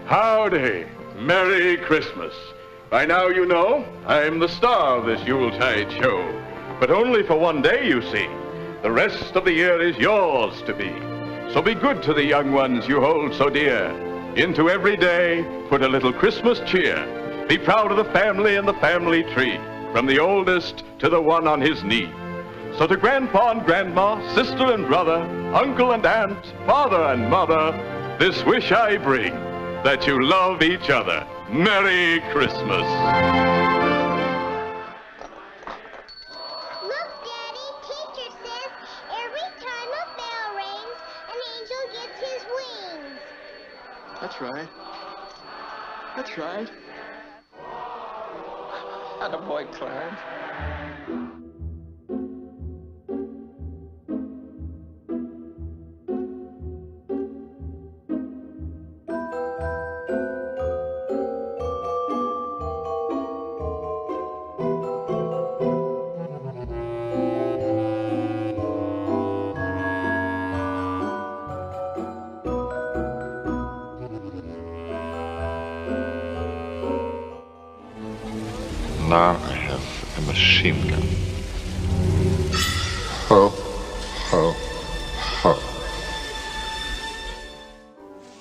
Howdy. Merry Christmas. By now you know I'm the star of this Yuletide show. But only for one day, you see. The rest of the year is yours to be. So be good to the young ones you hold so dear. Into every day, put a little Christmas cheer. Be proud of the family and the family tree, from the oldest to the one on his knee. So to Grandpa and Grandma, sister and brother, uncle and aunt, father and mother, this wish I bring, that you love each other. Merry Christmas. Look, Daddy, teacher says every time a bell rings, an angel gets his wings. That's right. That's right. Attaboy, Clarence. Now I have a machine gun. Ho, ho, ho.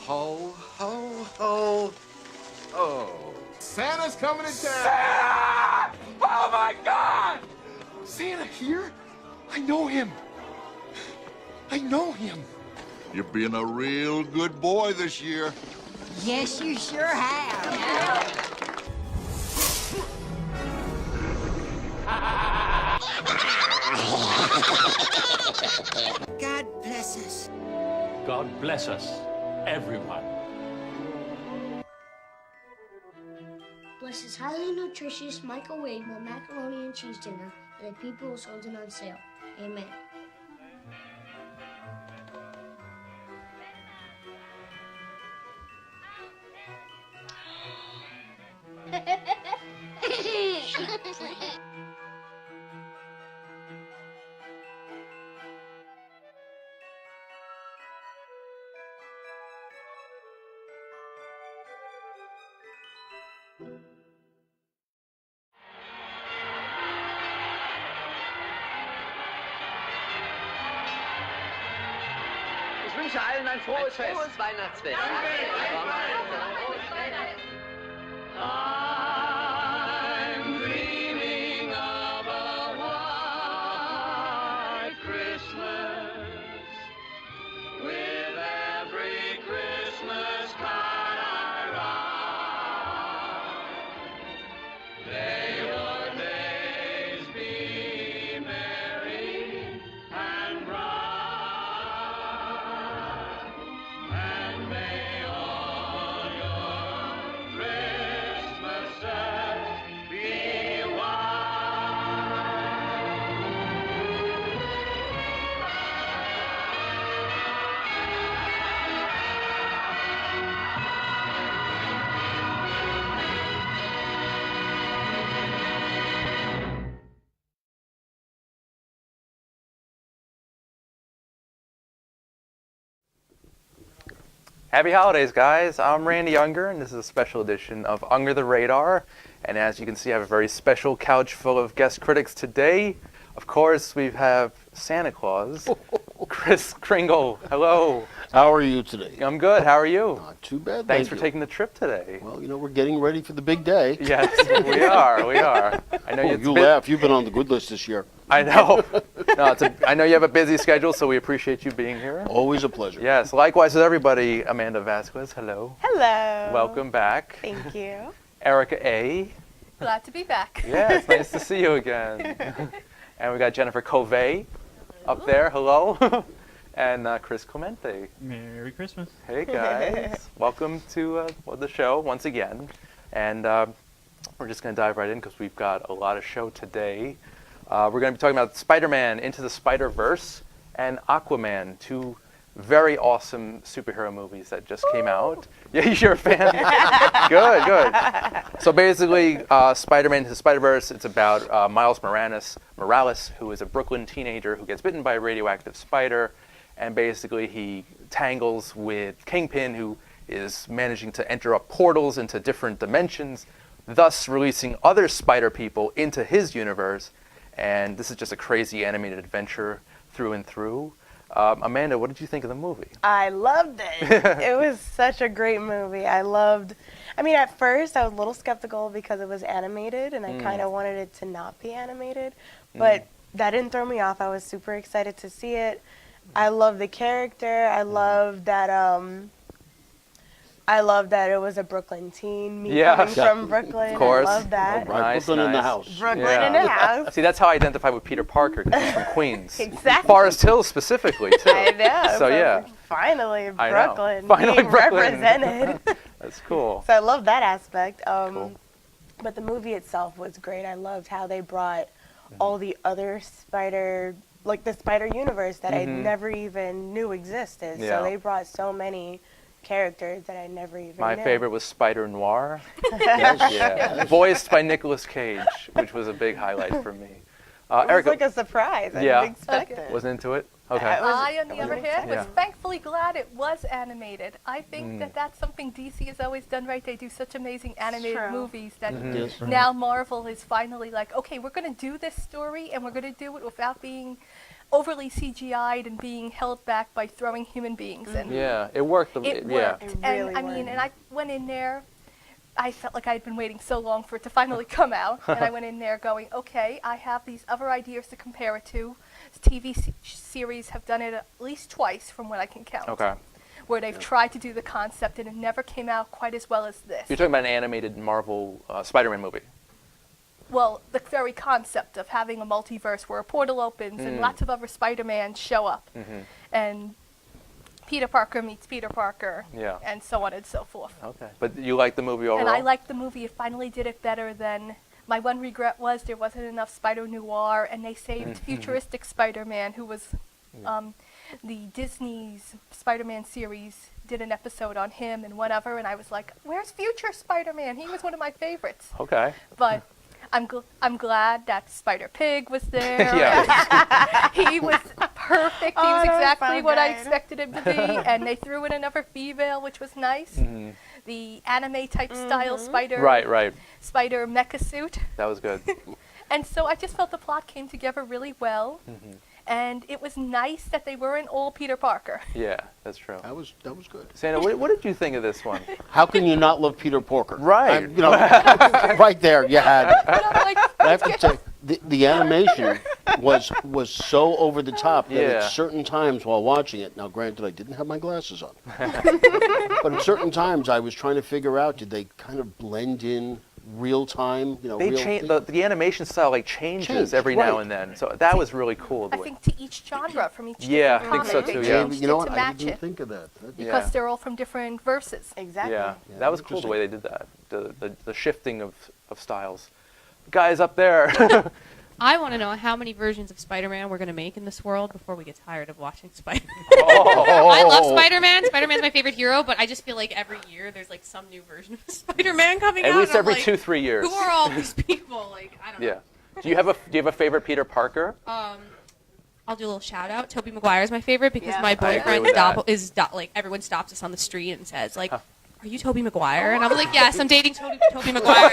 Ho, ho, ho, ho. Santa's coming to town. Santa! Oh my God! Santa here? I know him. I know him. You're being a real good boy this year. Yes, you sure have. God bless us. God bless us, everyone. Bless this highly nutritious, microwavable macaroni and cheese dinner and the people who sold it on sale. Amen. Ich wünsche allen ein frohes Fest. Frohes Weihnachtsfest. I'm dreaming of a white Christmas with every Christmas card I write. May your days be merry and bright, and may all your Christmases be Happy holidays, guys. I'm Randy Unger, and this is a special edition of Unger the Radar. And as you can see, I have a very special couch full of guest critics today. Of course, we have Santa Claus, Chris Kringle. Hello. How are you today? I'm good. How are you? Not too bad. Thanks for taking the trip today. Well, you know, we're getting ready for the big day. Yes, we are. We are. I know you laugh. You've been on the good list this year. I know. No, I know you have a busy schedule, so we appreciate you being here. Always a pleasure. Yes. Likewise with everybody. Amanda Vasquez. Hello. Hello. Welcome back. Thank you. Ericka A. Glad to be back. Yeah, it's nice to see you again. And we got Jennifer Cové up there. Hello. And Chris Clemente. Merry Christmas. Hey, guys. Welcome to the show once again. And we're just going to dive right in because we've got a lot of show today. We're going to be talking about Spider-Man Into the Spider-Verse and Aquaman, two very awesome superhero movies that just came out. Yeah, you're a fan? Good, good. So basically, Spider-Man Into the Spider-Verse, it's about Miles Morales, who is a Brooklyn teenager who gets bitten by a radioactive spider, and basically he tangles with Kingpin, who is managing to enter up portals into different dimensions, thus releasing other spider people into his universe. And this is just a crazy animated adventure through and through. Amanda, what did you think of the movie? I loved it. It was such a great movie. I mean, at first I was a little skeptical because it was animated and I kind of wanted it to not be animated, but that didn't throw me off. I was super excited to see it. I love the character. I love that it was a Brooklyn teen, coming from Brooklyn. Of course. I love that. Nice, Brooklyn in the house. Brooklyn in the house. See, that's how I identify with Peter Parker, because he's from Queens. Exactly. Forest Hills specifically, too. I know. So, yeah. Finally, I know. Brooklyn Finally, being Brooklyn. represented. That's cool. So I love that aspect. Cool. But the movie itself was great. I loved how they brought all the other spider, like the spider universe that I never even knew existed. Yeah. So they brought so many characters that I never even My knew. favorite was Spider Noir. Yes. Voiced by Nicolas Cage, which was a big highlight for me. It was Ericka, like a surprise. I didn't expect it. Wasn't into it? Okay. I, on the other hand, was Yeah. thankfully glad it was animated. I think that that's something DC has always done right. They do such amazing animated True. movies that Yes. now Marvel is finally like, okay, we're going to do this story and we're going to do it without being overly CGI'd and being held back by throwing human beings in. Yeah, it worked. It yeah. worked. It And really I mean, worked. and I went in there, I felt like I'd been waiting so long for it to finally come out. And I went in there going, okay, I have these other ideas to compare it to. TV series have done it at least twice from what I can count. Okay. Where they've tried to do the concept and it never came out quite as well as this. You're talking about an animated Marvel Spider-Man movie. Well, the very concept of having a multiverse where a portal opens and lots of other Spider-Mans show up. And Peter Parker meets Peter Parker. Yeah. And so on and so forth. Okay. But you liked the movie overall? And I liked the movie. It finally did it better than... My one regret was there wasn't enough Spider-Noir, and they saved futuristic Spider-Man, who was... the Disney's Spider-Man series did an episode on him and whatever, and I was like, where's future Spider-Man? He was one of my favorites. Okay. But I'm glad that Spider-Pig was there. Yeah. He was perfect. He Oh, was that was exactly so what I good. expected him to be, and they threw in another female, which was nice. The anime type style spider Right. spider mecha suit. That was good. And so I just felt the plot came together really well. And it was nice that they weren't all Peter Parker. Yeah, that's true. That was good. Santa, what did you think of this one? How can you not love Peter Parker? Right. Right there, you had. But I'm like, I have to say, the animation was so over the top that Yeah. at certain times while watching it, now granted I didn't have my glasses on, but at certain times I was trying to figure out, did they kind of blend in real time? They change the animation style changes every now and then, so that was really cool. I think to each genre from each Yeah, different I think so comic, too, they yeah. changed You know it what? to I match didn't it think of that. because they're all from different verses. Exactly. Yeah, that was cool the way they did that. The shifting of styles. Guys up there. I want to know how many versions of Spider-Man we're going to make in this world before we get tired of watching Spider-Man. I love Spider-Man. Spider-Man's my favorite hero, but I just feel like every year there's like some new version of Spider-Man coming out. At least and I'm every like, 2-3 years. Who are all these people? Like, I don't know. Yeah. Do you have a favorite Peter Parker? I'll do a little shout out. Tobey Maguire is my favorite because my I agree boyfriend with that. like everyone stops us on the street and says like, "Are you Tobey Maguire?" And I'm like, "Yes, I'm dating Tobey Maguire."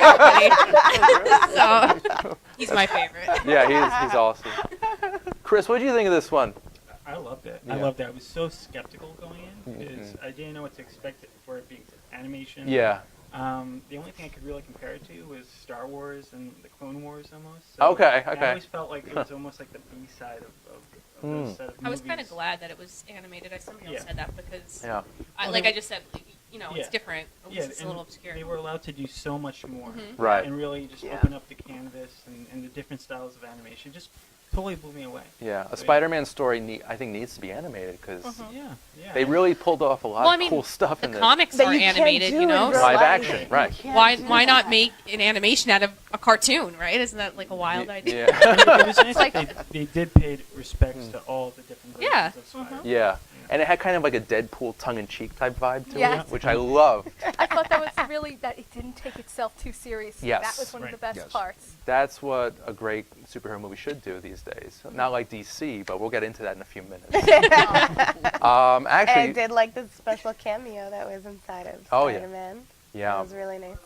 So he's my favorite. Yeah, he's awesome. Chris, what did you think of this one? I loved it. Yeah. I loved it. I was so skeptical going in because I didn't know what to expect for it being animation. Yeah. The only thing I could really compare it to was Star Wars and the Clone Wars almost. So Okay. I always felt like it was almost like the B side of those set of I was movies. kind of glad that it was animated. Somebody else said that because, Well, I just said, it's different. At least it's a and little obscure. They were allowed to do so much more, Right. And really just open up the canvas and the different styles of animation. Just totally blew me away. Yeah, a Spider-Man story I think needs to be animated because yeah. they really pulled off a lot of cool stuff in the this. comics are animated, Live action, right. Why not make an animation out of a cartoon, right? Isn't that like a wild idea? It was nice that they did pay respects to all the different versions of Spider-Man. Yeah. And it had kind of like a Deadpool tongue-in-cheek type vibe to Yes. it, which I loved. I thought that was really, that it didn't take itself too seriously. Yes. That was one of the best parts. That's what a great superhero movie should do these days. Not like DC, but we'll get into that in a few minutes. Actually, I did like the special cameo that was inside of Oh, yeah. Spider-Man. Yeah. That was really nice.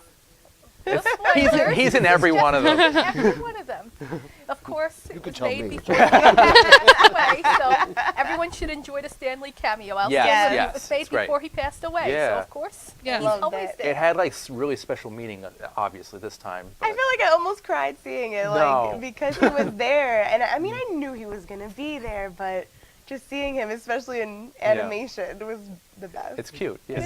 he's in every one of them. He's in every one of them. Of course, it was tell made me. before he passed away, so everyone should enjoy the Stan Lee cameo. I'll Yes, say yes, it was made it's great. before he passed away, Yeah. so of course, Yeah. he's Loved always it. there. It had like really special meaning, obviously, this time. I feel like I almost cried seeing it, like No. because he was there, and I mean I knew he was gonna be there, but just seeing him, especially in animation, was the best. It's cute. Yeah.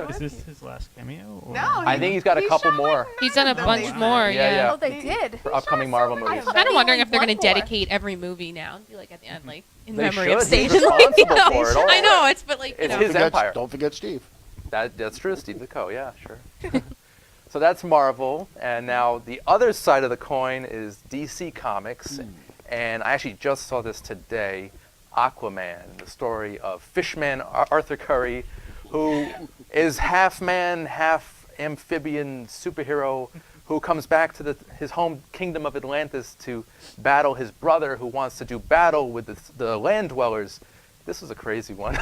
Is this his last cameo? Or? No, I think he's got a couple more. He's done a bunch more, yeah. Oh, they did. For upcoming Marvel movies. I'm kind of wondering if they're going to dedicate every movie now and be like at the end, like in They memory of should. He's Stan Lee. responsible for it all. I know it's, but like It's you know. his empire. Don't forget Steve. That's true, Steve DeCo. Yeah, sure. So that's Marvel, and now the other side of the coin is DC Comics, and I actually just saw this today. Aquaman, the story of Fishman Arthur Curry, who is half man, half amphibian superhero who comes back to his home kingdom of Atlantis to battle his brother who wants to do battle with the land dwellers. This was a crazy one.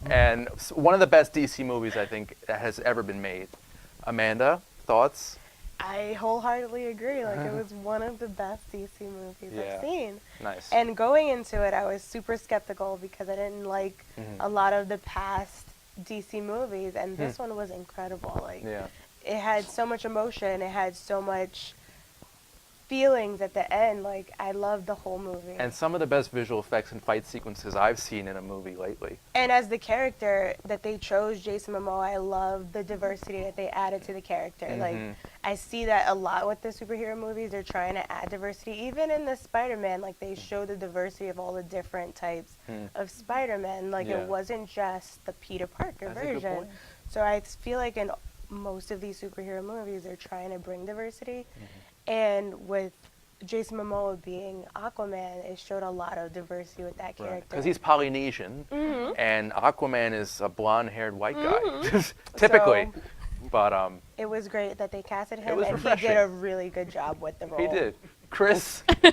And one of the best DC movies I think that has ever been made. Amanda, thoughts? I wholeheartedly agree. Like it was one of the best DC movies I've seen. Nice. And going into it, I was super skeptical because I didn't like a lot of the past DC movies, and this one was incredible. Like it had so much emotion, it had so much feelings at the end. Like I loved the whole movie. And some of the best visual effects and fight sequences I've seen in a movie lately. And as the character that they chose, Jason Momoa, I love the diversity that they added to the character. Like I see that a lot with the superhero movies. They're trying to add diversity. Even in the Spider-Man, like they show the diversity of all the different types of Spider-Man. Like it wasn't just the Peter Parker version. So I feel like in most of these superhero movies, they're trying to bring diversity. And with Jason Momoa being Aquaman, it showed a lot of diversity with that character. Because he's Polynesian, and Aquaman is a blonde-haired white guy, typically. So, but it was great that they casted him, was and he refreshing. did a really good job with the role. he did. Chris, You're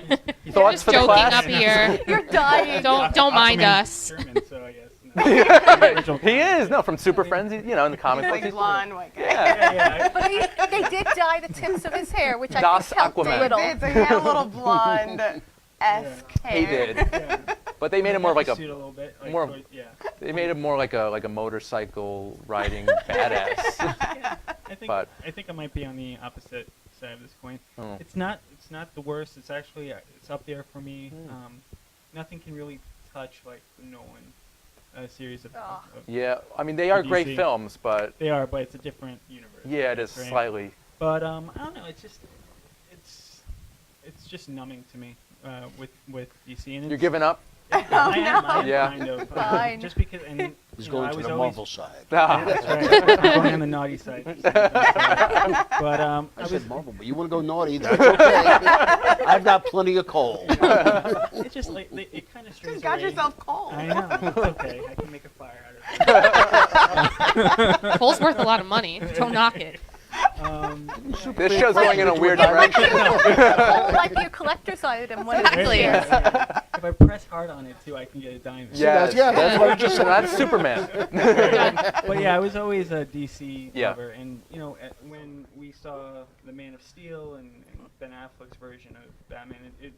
thoughts just for the joking class? up here. You're dying. Don't mind us. German, so I guess. No. He is no from Super Friends. In the comic book. Like he's- blonde white guy. Yeah. But they did dye the tips of his hair, which I Das think helped Aquaman. a little. So he had a little blonde-esque hair. He did. But they made him more like Suit a little bit, like, more. towards- yeah. They made him more like a motorcycle riding badass. I think I might be on the opposite side of this coin. It's not the worst. It's actually it's up there for me. Nothing can really touch like the Nolan series of Yeah, I mean they are DC. great films, but They are, but it's a different universe. yeah, it is right? slightly. But I don't know. It's just numbing to me with DC. And You're giving up? I am Yeah. kind of. Fine. Just because, and He's you know, going I to was the always, Marvel side. That's right. I'm going on the naughty side. But I said Marvel, but you want to go naughty? That's okay. I've got plenty of coal. It's just like it kind of strays Just got away. yourself coal. I know. It's okay. I can make a fire out of it. Coal's worth a lot of money. Don't knock it. This show's going in a weird direction. It might be a collector's item. One of these Exactly. years. If I press hard on it too, I can get a diamond. Yes, that's what I just said. That's Superman. But yeah, I was always a DC Yeah. lover, and when we saw the Man of Steel and Ben Affleck's version of Batman, it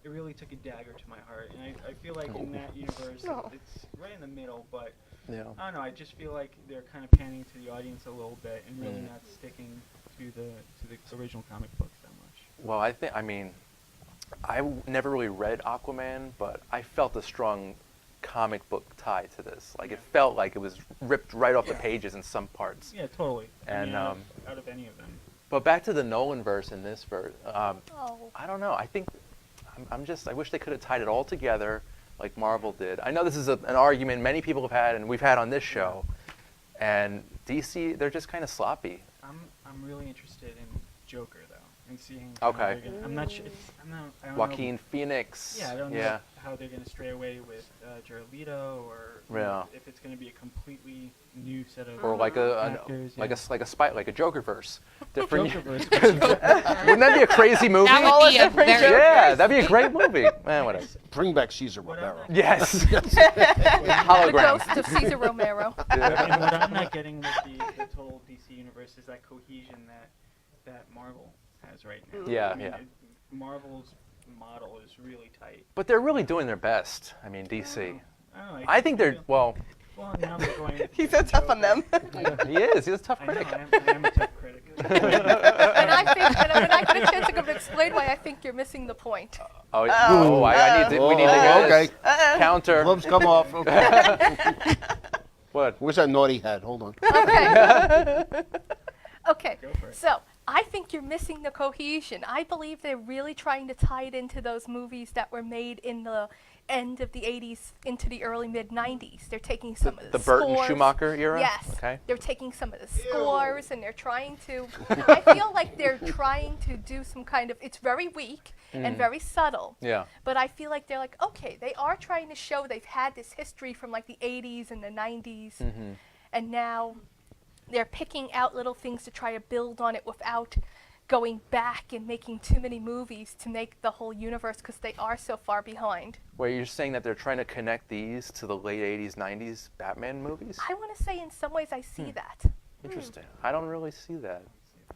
really took a dagger to my heart, and I feel like in that universe, it's right in the middle, but Yeah. I don't know. I just feel like they're kind of pandering to the audience a little bit and really not sticking to the original comic books that much. Well, I never really read Aquaman, but I felt a strong comic book tie to this. Like it felt like it was ripped right off the pages in some parts. Yeah, totally. And out of any of them. But back to the Nolan verse in this verse, I don't know. I think I wish they could have tied it all together like Marvel did. I know this is an argument many people have had and we've had on this show. And DC, they're just kind of sloppy. I'm really interested in Joker though. and seeing. How Okay. they're gonna, I'm not sure. I don't Joaquin know. Phoenix. Yeah, I don't know how they're going to stray away with Jared Leto, or you know, if it's going to be a completely new set of Or like actors. like a Joker-verse. Different. Joker-verse. Wouldn't that be a crazy movie? That would be a very yeah, that'd be a great movie. Whatever. Bring back Caesar Romero. Yes. The Hologram. ghost of Caesar Romero. And what I'm not getting with the total DC universe is that cohesion that Marvel has right now. Yeah, I mean, yeah. Marvel's model is really tight. But they're really doing their best. I mean, DC. I I think they're well. Well, now they're going with He's so tough on them. He is. He's a tough I know, critic. I am a tough critic. And I think, and when I get a chance to explain why I think you're missing the point. Oh, I need to. We need to hear this. Counter. Gloves come off. Okay. What? Where's that naughty hat? Hold on. Okay. Okay. So I think you're missing the cohesion. I believe they're really trying to tie it into those movies that were made in the end of the 80s into the early mid-90s. They're taking some of the Burton scores. Schumacher era? Yes. Okay. They're taking some of the scores and they're trying to, I feel like they're trying to do some kind of, it's very weak and very subtle. Yeah. But I feel like they're like, okay, they are trying to show they've had this history from like the 80s and the 90s. And now they're picking out little things to try to build on it without going back and making too many movies to make the whole universe, because they are so far behind. Where you're saying that they're trying to connect these to the late 80s, 90s Batman movies? I want to say in some ways I see that. Interesting. I don't really see that.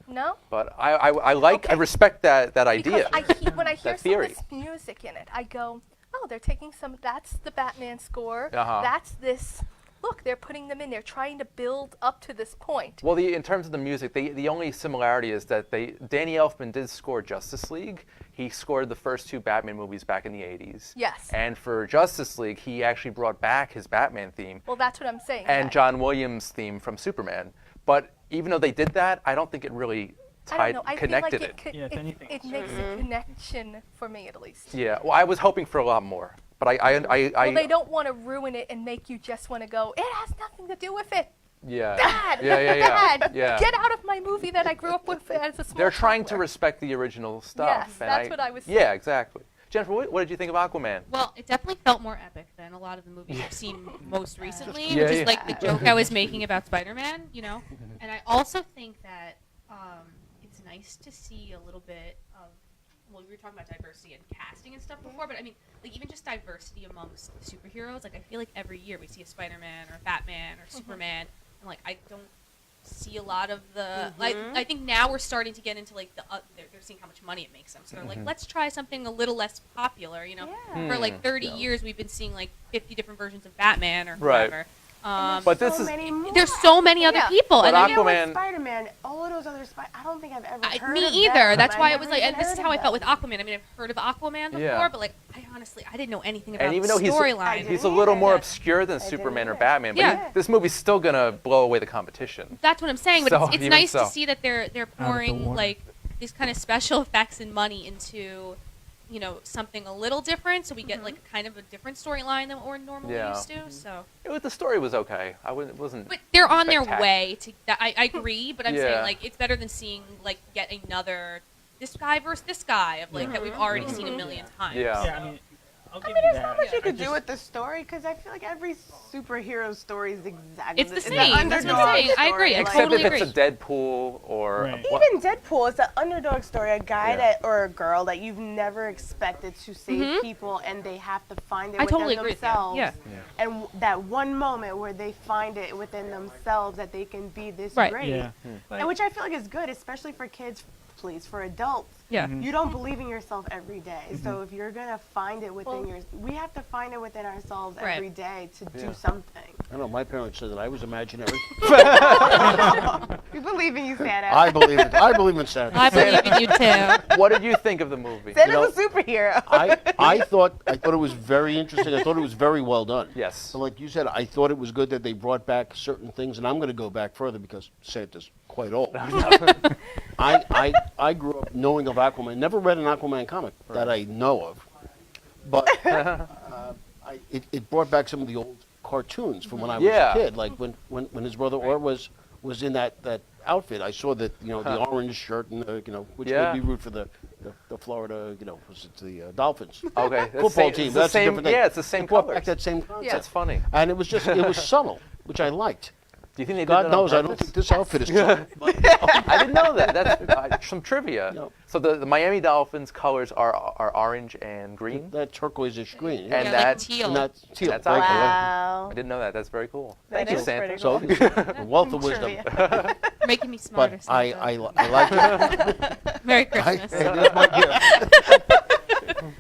No? But I like, I respect that idea. Because when I hear that some of theory. this music in it, I go, oh, they're taking some, that's the Batman score, Uh-huh. that's this. Look, they're putting them in. They're trying to build up to this point. Well, in terms of the music, the only similarity is that Danny Elfman did score Justice League. He scored the first two Batman movies back in the 80s. Yes. And for Justice League, he actually brought back his Batman theme. Well, that's what I'm saying. And John Williams' theme from Superman. But even though they did that, I don't think it really connected it. It makes a connection for me, at least. Yeah. Well, I was hoping for a lot more. But well, they don't want to ruin it and make you just want to go, it has nothing to do with it. Yeah. Dad, Yeah. Yeah. Get out of my movie that I grew up with as a small They're trying to toddler. respect the original stuff. Yes, and that's what I was saying. Yeah, exactly. Jennifer, what did you think of Aquaman? Well, it definitely felt more epic than a lot of the movies I've seen most recently, Yeah, which is yeah. like the joke I was making about Spider-Man, you know? And I also think that it's nice to see a little bit of, well, we were talking about diversity and casting and stuff before, but I mean, like even just diversity amongst superheroes. Like I feel like every year we see a Spider-Man or a Batman or Superman, and like I don't see a lot of the. Like I think now we're starting to get into like the. They're seeing how much money it makes them, so they're like, let's try something a little less popular. You know, for like 30 years we've been seeing like 50 different versions of Batman or whoever. But this is there's so many other people. But and Aquaman, Spider-Man, all of those other I don't think I've ever heard me of either. them. That's I've why it never was like, and even this is heard how I of felt with them. Aquaman. I mean, I've heard of Aquaman before, Yeah. but like, I didn't know anything about and even the though storyline. he's a little more obscure than Superman or Batman, but this movie's still gonna blow away the competition. That's what I'm saying. But So, it's even nice so. to see that they're pouring like these kind of special effects and money into, you know, something a little different, so we get like kind of a different storyline than what we're normally used to. So The story was okay. It wasn't. But they're on their spectacular. way to. I agree, but I'm Yeah. saying like it's better than seeing like yet another this guy versus this guy of like that we've already seen a million times. Yeah, I mean, I'll give you There's that. not much you I could do just- with the story because I feel like every superhero story is exactly It's the an same. That's what I'm underdog saying. I agree. story. I Except totally if it's agree. a Deadpool or Even Deadpool is an underdog story, a guy Yeah. that or a girl that you've never expected to save Mhm. people, and they have to find it I within totally agree with you. themselves. Yeah. And that one moment where they find it within themselves that they can be this Right. great, Yeah. and which I feel like is good, especially for kids. Please, for adults, Yeah. you don't believe in yourself every day. So if you're gonna find it within we have to find it within ourselves Right. every day to Yeah. do something. I know my parents said that I was imaginary. We believe in you, Santa. I believe it. I believe in Santa. I believe in you too. What did you think of the movie? Santa's a superhero. I thought it was very interesting. I thought it was very well done. Yes. So like you said, I thought it was good that they brought back certain things, and I'm going to go back further because Santa's quite old. I grew up knowing of Aquaman. Never read an Aquaman comic that I know of, but it brought back some of the old cartoons from when I was a kid, like when his brother Or was was in that outfit. I saw that, the orange shirt and which made me root for the Florida, was it the Dolphins? Okay, football team. That's a different thing. Yeah, it's the same It brought colors. back that same concept. That's funny. And it was subtle, which I liked. Do you think they did God that knows, on I don't purpose? think this outfit is subtle. I didn't know that. That's some trivia. No. So the Miami Dolphins colors are orange and green. That turquoise-ish green. And like that teal. And that's teal. That's Thank you. Wow. I didn't know that. That's very cool. That Thank you, is Santa. pretty So, cool. a wealth of wisdom. Trivia. Making me smarter. But I like it. Merry Christmas. That's my gift.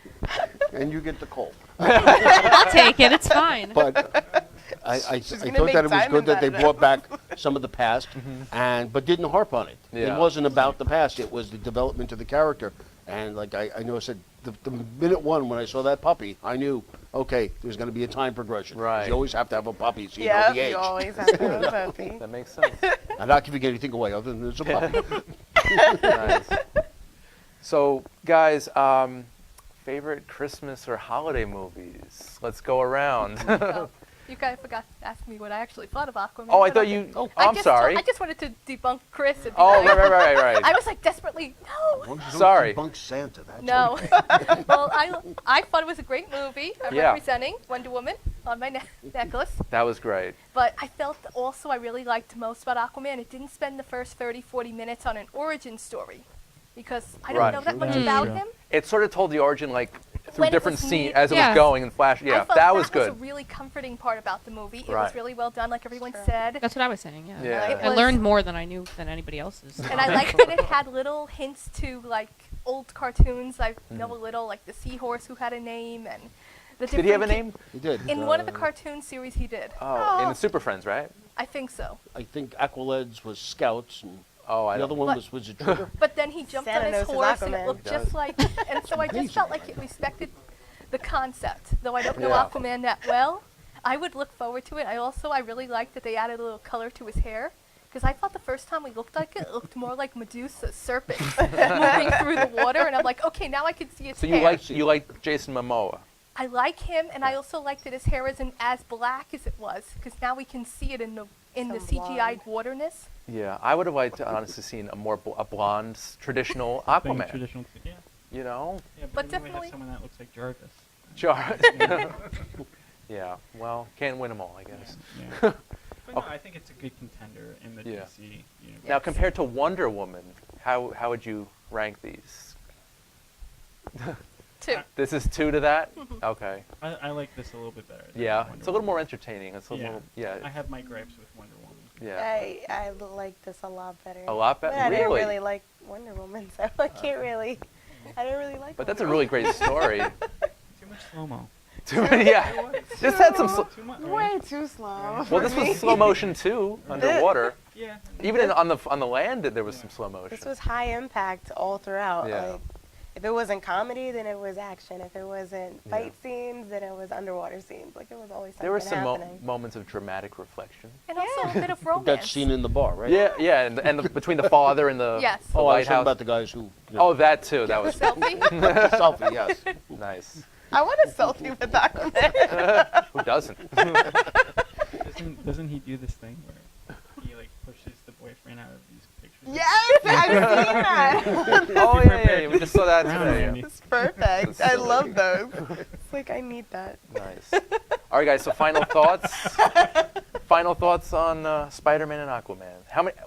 And you get the coal. I'll take it. It's fine. But I gonna thought make that it was diamonds good that out they of it. brought back some of the past, but didn't harp on it. Yeah. It wasn't about the past. It was the development of the character. And like I know I said, the minute one when I saw that puppy, I knew, okay, there's going to be a time progression. Right. You always have to have a puppy, so you Yeah, know the age. you always have to have a puppy. That makes sense. I'm not giving anything away other than it's a puppy. Nice. So, guys, favorite Christmas or holiday movies? Let's go around. Oh, you guys forgot to ask me what I actually thought of Aquaman. Oh, I but thought okay. you. Oh, I I'm just sorry. I just wanted to debunk Chris. And be Oh, like- right. I was like desperately, no. Sorry. Debunk Santa. That's No. okay. Well, I thought it was a great movie. I'm Yeah. representing Wonder Woman on my necklace. That was great. But I felt also I really liked most about Aquaman. It didn't spend the first 30, 40 minutes on an origin story. Because I don't Right. know that much That's about true. him. It sort of told the origin like through When it different was scenes neat. as it Yeah. was going and flash. I Yeah, felt that was was good. a really comforting part about the movie. It Right. was really well done, like everyone said. That's what I was saying. Yeah. Yeah. It I was- learned more than I knew than anybody else's. And I liked that it had little hints to like old cartoons. I know a little, like the seahorse who had a name and the Did he have a different name? He did. In one of the cartoon series, he did. Oh, in the Super Friends, right? I think so. I think Aqualeds was Scouts, and Oh, I the other don't. one But- was it Trigger? But then he jumped Santa on his knows his horse and it Aquaman. looked He just does. like. And so I just felt like it respected the concept. Though I don't know Yeah. Aquaman that well, I would look forward to it. I really liked that they added a little color to his hair. Because I thought the first time we looked like it looked more like Medusa's serpent moving through the water, and I'm like, okay, now I can see its So hair. you like Jason Momoa? I like him, and I also like that his hair isn't as black as it was, because now we can see it in the Some CGI waterness. Yeah, I would have liked to honestly seen a blonde traditional Thing, Aquaman. traditional. Yeah. You know, Yeah, But but then we definitely- have someone that looks like Jarvis. sure. Yeah, well, can't win them all, I guess. Yeah. But no, I think it's a good contender in the Yeah. DC universe. Now, compared to Wonder Woman, how would you rank these? 2. This is 2 to that? Okay. I like this a little bit better. than Yeah, Wonder it's a little more Woman. entertaining. It's a little Yeah. more, yeah. I have my gripes with Wonder Woman. Yeah. I like this a lot better. A lot better? But I didn't Really? really like Wonder Woman, so I can't really. I didn't really like. But that's a Wonder really Woman. great story. Too much slow-mo. Yeah. Just had some. Too much. Way too slow. Well, this was slow motion too, underwater. Yeah. Even on the land, there was some slow motion. This was high impact all throughout. Yeah. Like, if it wasn't comedy, then it was action. If it wasn't fight scenes, then it was underwater scenes. Like it was always something There were some happening. moments of dramatic reflection. And also a bit of That romance. scene in the bar, right? Yeah, and betwing the father and the, Yes. the Oh, I was talking lighthouse. about the guys who. Oh, that too. That was Selfie? Selfie, yes. nice. I want a selfie with Aquaman. Who doesn't? Doesn't he do this thing where he like pushes the boyfriend out of these pictures? Yes, I've seen that. Oh yeah, we just saw that Brown today. Randy. It's perfect. That's I silly. love those. It's like I need that. Nice. All right, guys. So final thoughts. Final thoughts on Spider-Man and Aquaman.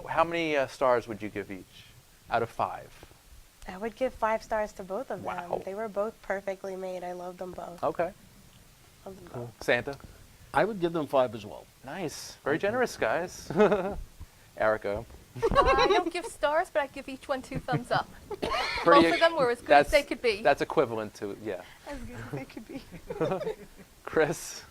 How many stars would you give each out of 5? I would give 5 stars to both of Wow. them. They were both perfectly made. I love them both. Okay. Love them Cool. Santa. I would give them 5 as well. Nice. Very generous, guys. Ericka. I don't give stars, but I give each one 2 thumbs up. Pretty- Both of them were as good as they could be. That's equivalent to, yeah. As good as they could be. Chris.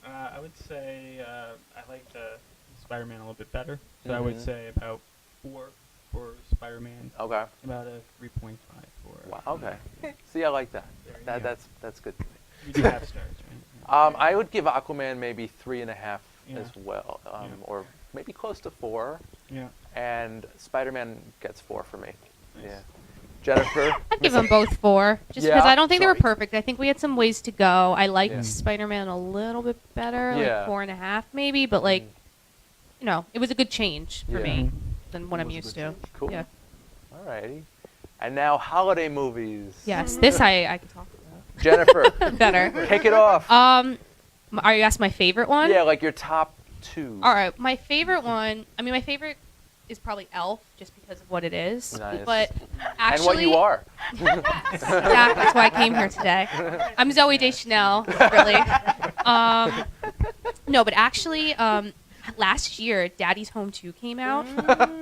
I would say I like the Spider-Man a little bit better. So I would Mhm. say about 4 for Spider-Man. Okay. About a 3.5 for. Wow. Okay. See, I like that. There you go. That's good. to me. You do have stars, right? I would give Aquaman maybe 3.5 Yeah. as well, Yeah. or maybe close to 4. Yeah. And Spider-Man gets 4 for me. Nice. Yeah. Jennifer. I'd give them both 4, just Yeah? because I don't think they were Sorry. perfect. I think we had some ways to go. I liked Yeah. Spider-Man a little bit better, Yeah. like 4.5 maybe, but like it was a good change for me than what I'm used to. Cool. Yeah. Alrighty. And now holiday movies. Yes, this I can talk about. Jennifer. Better. Kick it off. Are you asking my favorite one? Yeah, like your top 2. All right, my favorite one. I mean, my favorite is probably Elf, just because of what it is. Nice. But actually, and what you are. That's why I came here today. I'm Zoe Deschanel, really. No, but actually, last year, Daddy's Home 2 came out.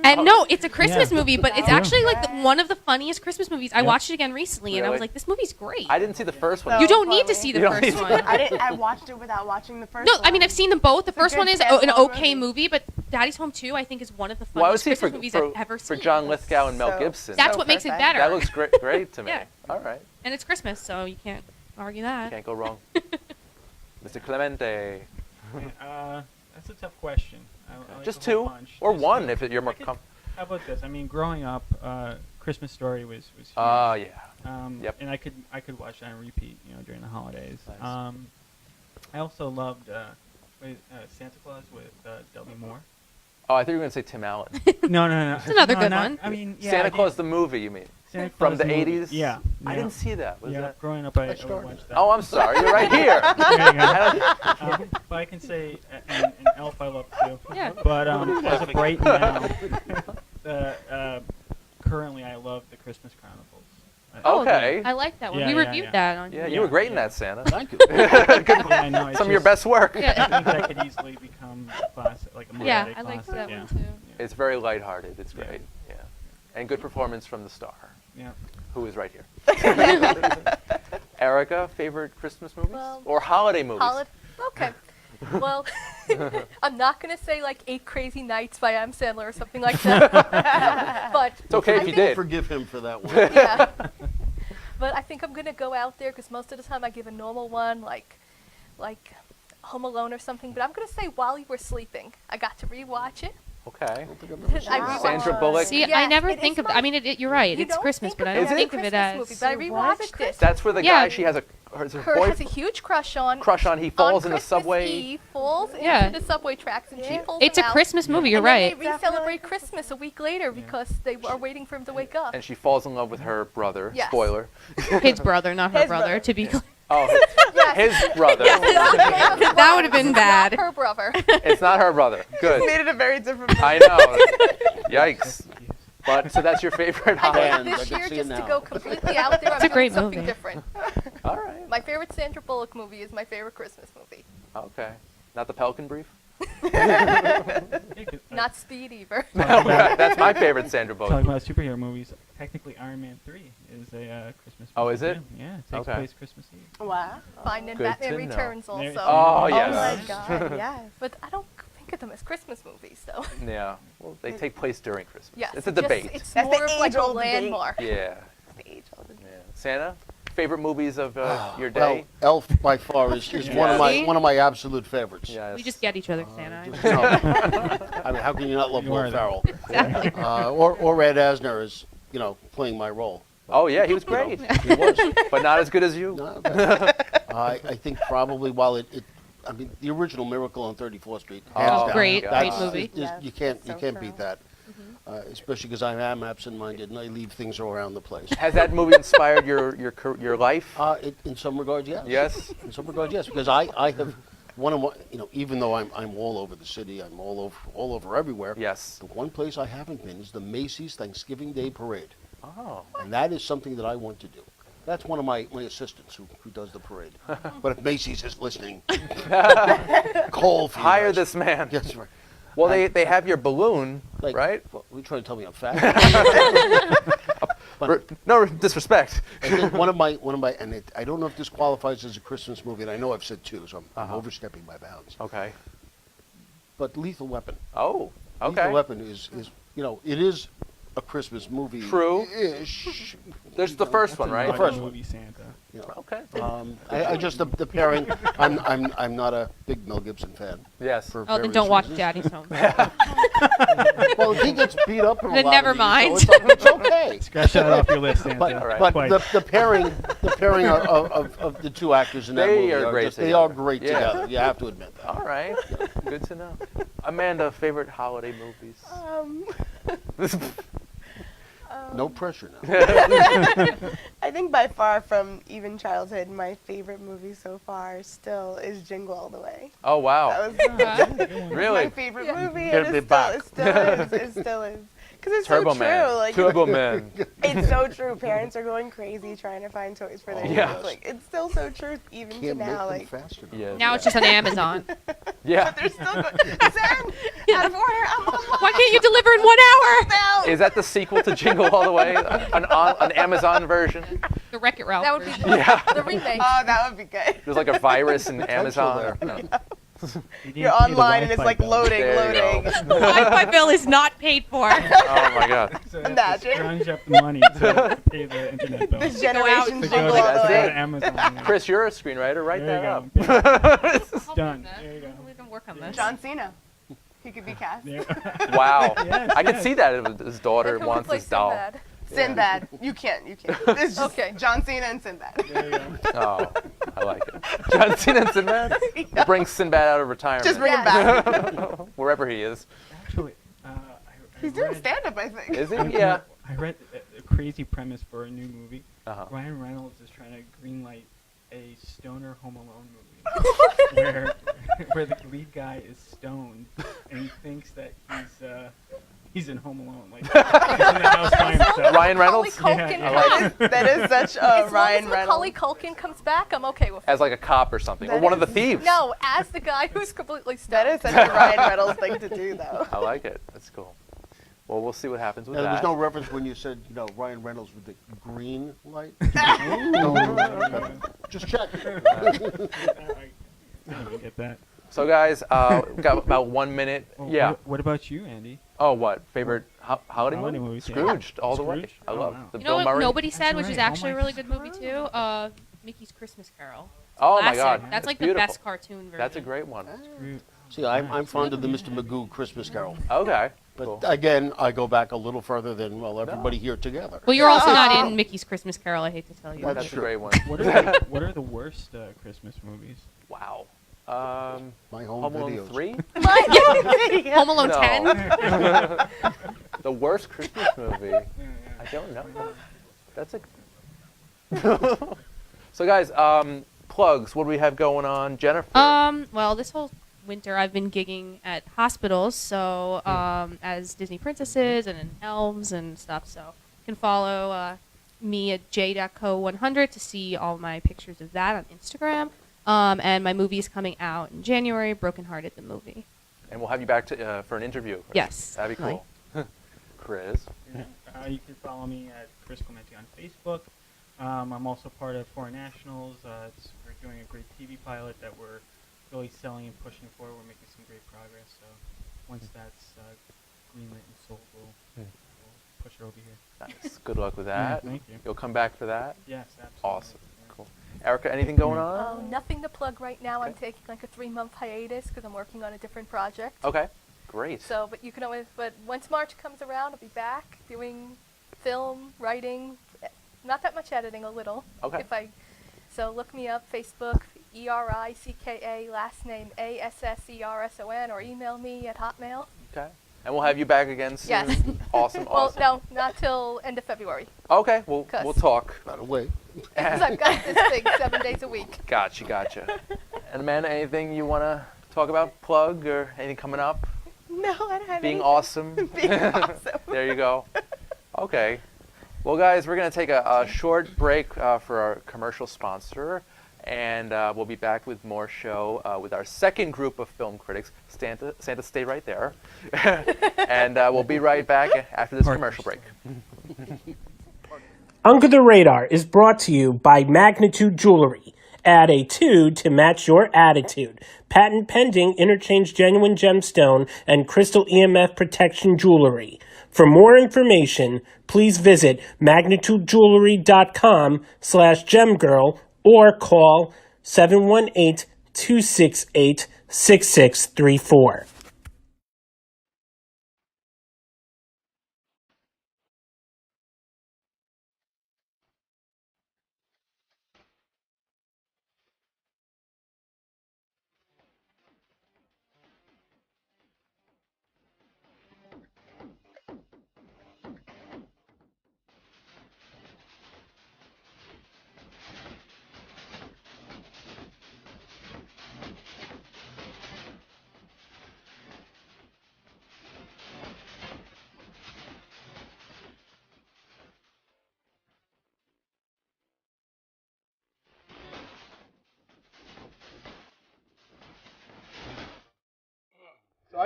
And no, it's a Christmas movie, but it's actually like one of the funniest Christmas movies. I watched it again recently, and I was like, this movie's great. I didn't see the first one. You don't need to see the first one. I watched it without watching the first No, one. I mean, I've seen them both. The It's a first good one is standalone an okay movie, but Daddy's Home 2, I think, is one of the Well, I would funniest say Christmas movies I've ever for seen. John Lithgow and Mel Gibson. That's what makes it better. That looks great to me. Yeah. All right. And it's Christmas, so you can't argue that. Can't go wrong. Mr. Clemente. That's a tough question. I like Just the whole 2 bunch. or Just 1 two. if you're more How about this? I mean, growing up, Christmas Story was huge. Yeah. Yep. And I could watch that on repeat, during the holidays. Nice. I also loved Santa Claus with Dudley Moore. Oh, I thought you were going to say Tim Allen. No. That's another good one. I mean, yeah, Santa Claus the movie, you mean? Santa From Claus the movie. 80s? Yeah. I didn't see that. Was that? Growing up, I would watch that. Oh, I'm sorry. You're right here. But I can say, and Elf I love too. Yeah. But as of right now, currently I love the Christmas Chronicles. Okay. I like that one. Yeah, we yeah, reviewed yeah. that on. Yeah, you were great in that, Santa. Thank you. I know, it's Some of your just- best work. I think that could easily become a classic, like a modern Yeah, day I liked classic. that one too. It's very lighthearted. It's great. Yeah. And good performance from the star. Yeah. Who is right here. Ericka, favorite Christmas movies? Or holiday movies? Okay. Well, I'm not going to say like 8 Crazy Nights by Adam Sandler or something like that. But It's okay if you did. Forgive him for that one. Yeah. But I think I'm going to go out there because most of the time I give a normal one like Home Alone or something. But I'm going to say While You Were Sleeping. I got to rewatch it. Okay. I rewatched Sandra Bullock. See, I never think of. I mean, you're right. It's Christmas, but I don't think of it as. Movie, but I rewatched it. That's where the guy she has her Her has a huge crush on. He falls in the Christmas subway. Eve, falls Yeah. into the subway tracks and she pulls It's him a out. Christmas movie, you're And then right. They re-celebrate Christmas a week later because they are waiting for him to wake up. And she falls in love with her brother. Yes. Spoiler. His brother, not her brother, to be clear. Oh, his brother. That would have been bad. Not her brother. It's not her brother. Good. Made it a very different movie. I know. Yikes. But so that's your favorite I holiday. think this year, just to go completely out there, It's a I'm great doing something movie. different. All right. My favorite Sandra Bullock movie is my favorite Christmas movie. Okay. Not the Pelican Brief? Not Speed either. That's my favorite Sandra Bullock. Talking about superhero movies, technically Iron Man 3 is a Christmas movie. Oh, is it? Yeah, it takes Okay. place Christmas Eve. Wow. Finding Good Batman to know. Returns There- also. Oh, yes. Oh my God, yes. But I don't think of them as Christmas movies, though. Yeah. Well, they take place during Christmas. Yes, It's a just- debate. It's That's the more of like a age-old debate. landmark. Yeah. The age-old debate. Yeah. Santa, favorite movies of your Well, day? Elf by far is one of my absolute favorites. Yes. We just get each other, Santa. No. I mean, how can you not love You Will are, though. Ferrell? Or Ed Asner is, playing my role. Oh, yeah, he was great. He was. But not as good as you. No, I think probably while I mean, the original Miracle on 34th Street. hands Oh, down. great That's- movie. You can't beat that. Especially because I am absent-minded and I leave things around the place. Has that movie inspired your life? In some regards, yes. Yes? In some regards, yes, because I have one of my, even though I'm all over the city, I'm all over everywhere. Yes. The one place I haven't been is the Macy's Thanksgiving Day Parade. Oh. And that is something that I want to do. That's one of my assistants who does the parade. But if Macy's is listening, call for you Hire guys. this man. Yes, right. Well, they have your balloon, Like, right? Well, are you trying to tell me I'm fat? No disrespect. And then one of my, and I don't know if this qualifies as a Christmas movie, and I know I've said 2, so I'm overstepping my bounds. Okay. But Lethal Weapon. Oh, okay. Lethal Weapon is it is a Christmas movie. True-ish. There's the first one, right? The first one. Movie Santa. You know, Okay. I just the pairing. I'm not a big Mel Gibson fan. Yes. For Oh, then various don't watch reasons. Daddy's Home. Well, he gets beat up in a Then lot never of these, mind. so it's okay. Scratch that off your list, Santa. But Twice. the pairing of the two actors in that They movie are great just, together. they are great Yeah. together. You have to admit that. All right. Good to know. Amanda, favorite holiday movies? No pressure now. I think by far from even childhood, my favorite movie so far still is Jingle All the Way. Oh, wow. That was Really? my favorite movie, Get and me it back. still is. It still is. Because it's Turbo so Man. true. Like, Turbo Man. It's so true. Parents are going crazy trying to find toys for their Yeah. kids. Like, it's still so true even to now. Like, faster. Yeah. Now it's just on Amazon. Yeah. but they're still going, Zen, out of order, I'm on Why can't you deliver in 1 hour? now. Is that the sequel to Jingle All the Way? An Amazon version? The Wreck-It Ralph. That would be Yeah. the remake. Oh, that would be good. There's like a virus in Amazon. there. No. You're online and it's like loading, There you loading. go. The Wi-Fi bill is not paid for. Oh my God. So you have to Imagine. scrounge up the money to pay the internet bill. This Go out generation and To Jingle go All to, the to Way. Amazon. Yeah. Chris, you're a screenwriter. Write There that you go. up. Done. There you go. We can work on this. John Cena. He could be cast. Yeah. Wow. Yes, I could yes. see that if his daughter Like who wants would play this doll. Sinbad? Sinbad. You can't. It's just Okay. John Cena and Sinbad. There you go. Oh, I like it. John Cena and Sinbad? Yeah. Bring Sinbad out of retirement. Just bring him back. Wherever he is. Actually, I He's doing read- stand-up, I think. Is he? Yeah. I read a crazy premise for a new movie. Uh-huh. Ryan Reynolds is trying to greenlight a stoner Home Alone movie where the lead guy is stoned and he thinks that he's in Home Alone, like he's in the house by himself. Ryan Reynolds? Macaulay Culkin. Yeah, I like That is such a As long Ryan as Reynolds. Macaulay Culkin comes back, I'm okay with it. As like a cop or something. Or That one of the is- thieves. No, as the guy who's completely stoned. That is such a Ryan Reynolds thing to do, though. I like it. That's cool. Well, we'll see what happens with There was that. no reference when you said, Ryan Reynolds with the green light. Just check. I didn't get that. So, guys, we've got about 1 minute. Well, Yeah. What about you, Andy? Oh, what? Favorite holiday Holiday movie? movies, yeah. Scrooged, all the way. Scrooged? I Oh, love wow. the You Bill know what Murray. nobody said, That's which is right. actually Oh a my really good movie too? Mickey's Christmas Carol. Oh, my Classic. God. That's like Beautiful. the best cartoon version. That's a great one. See, I'm fond of the Mr. Magoo Christmas Carol. Okay. But Cool. again, I go back a little further than, everybody here together. Well, you're also not in Mickey's Christmas Carol, I hate to tell you. That's a great one. What are the worst Christmas movies? Wow. My home Home Alone videos. 3? Home Alone No. 10? The worst Christmas movie? I don't know. That's a... So, guys, plugs. What do we have going on? Jennifer? Well, this whole winter I've been gigging at hospitals, so as Disney princesses and in elves and stuff. So you can follow me at j.co100 to see all my pictures of that on Instagram. And my movie is coming out in January, Broken Hearted the movie. And we'll have you back to, for an interview. Yes. That'd be cool. Chris? Yeah. You can follow me at Chris Clemente on Facebook. I'm also part of Foreign Nationals. We're doing a great TV pilot that we're really selling and pushing for. We're making some great progress. So once that's greenlit and sold, we'll push it over here. Nice. Good luck with that. Yeah, thank you. You'll come back for that? Yes, absolutely. Awesome. Cool. Erica, anything going on? Nothing to plug right now. I'm taking like a 3-month hiatus because I'm working on a different project. Okay. Great. So, but you can always, but once March comes around, I'll be back doing film, writing, not that much editing, a little. Okay. So look me up, Facebook, Ericka, last name ASSERSON, or email me at Hotmail. Okay. And we'll have you back again soon? Yes. Awesome, Well, awesome. no, not till end of February. Okay, we'll talk. By the way. Because I've got this thing 7 days a week. Gotcha. And Amanda, anything you want to talk about, plug, or anything coming up? No, I don't have Being anything. awesome. Being awesome. There you go. Okay. Well, guys, we're going to take a short break for our commercial sponsor, and we'll be back with more show with our second group of film critics. Santa, stay right there. And we'll be right back after this commercial break. Under the Radar is brought to you by Magnitude Jewelry add a 2 to match your attitude. Patent pending, interchange genuine gemstone and crystal EMF protection jewelry. For more information, please visit magnitudejewelry.com/gemgirl or call 718-268-6634.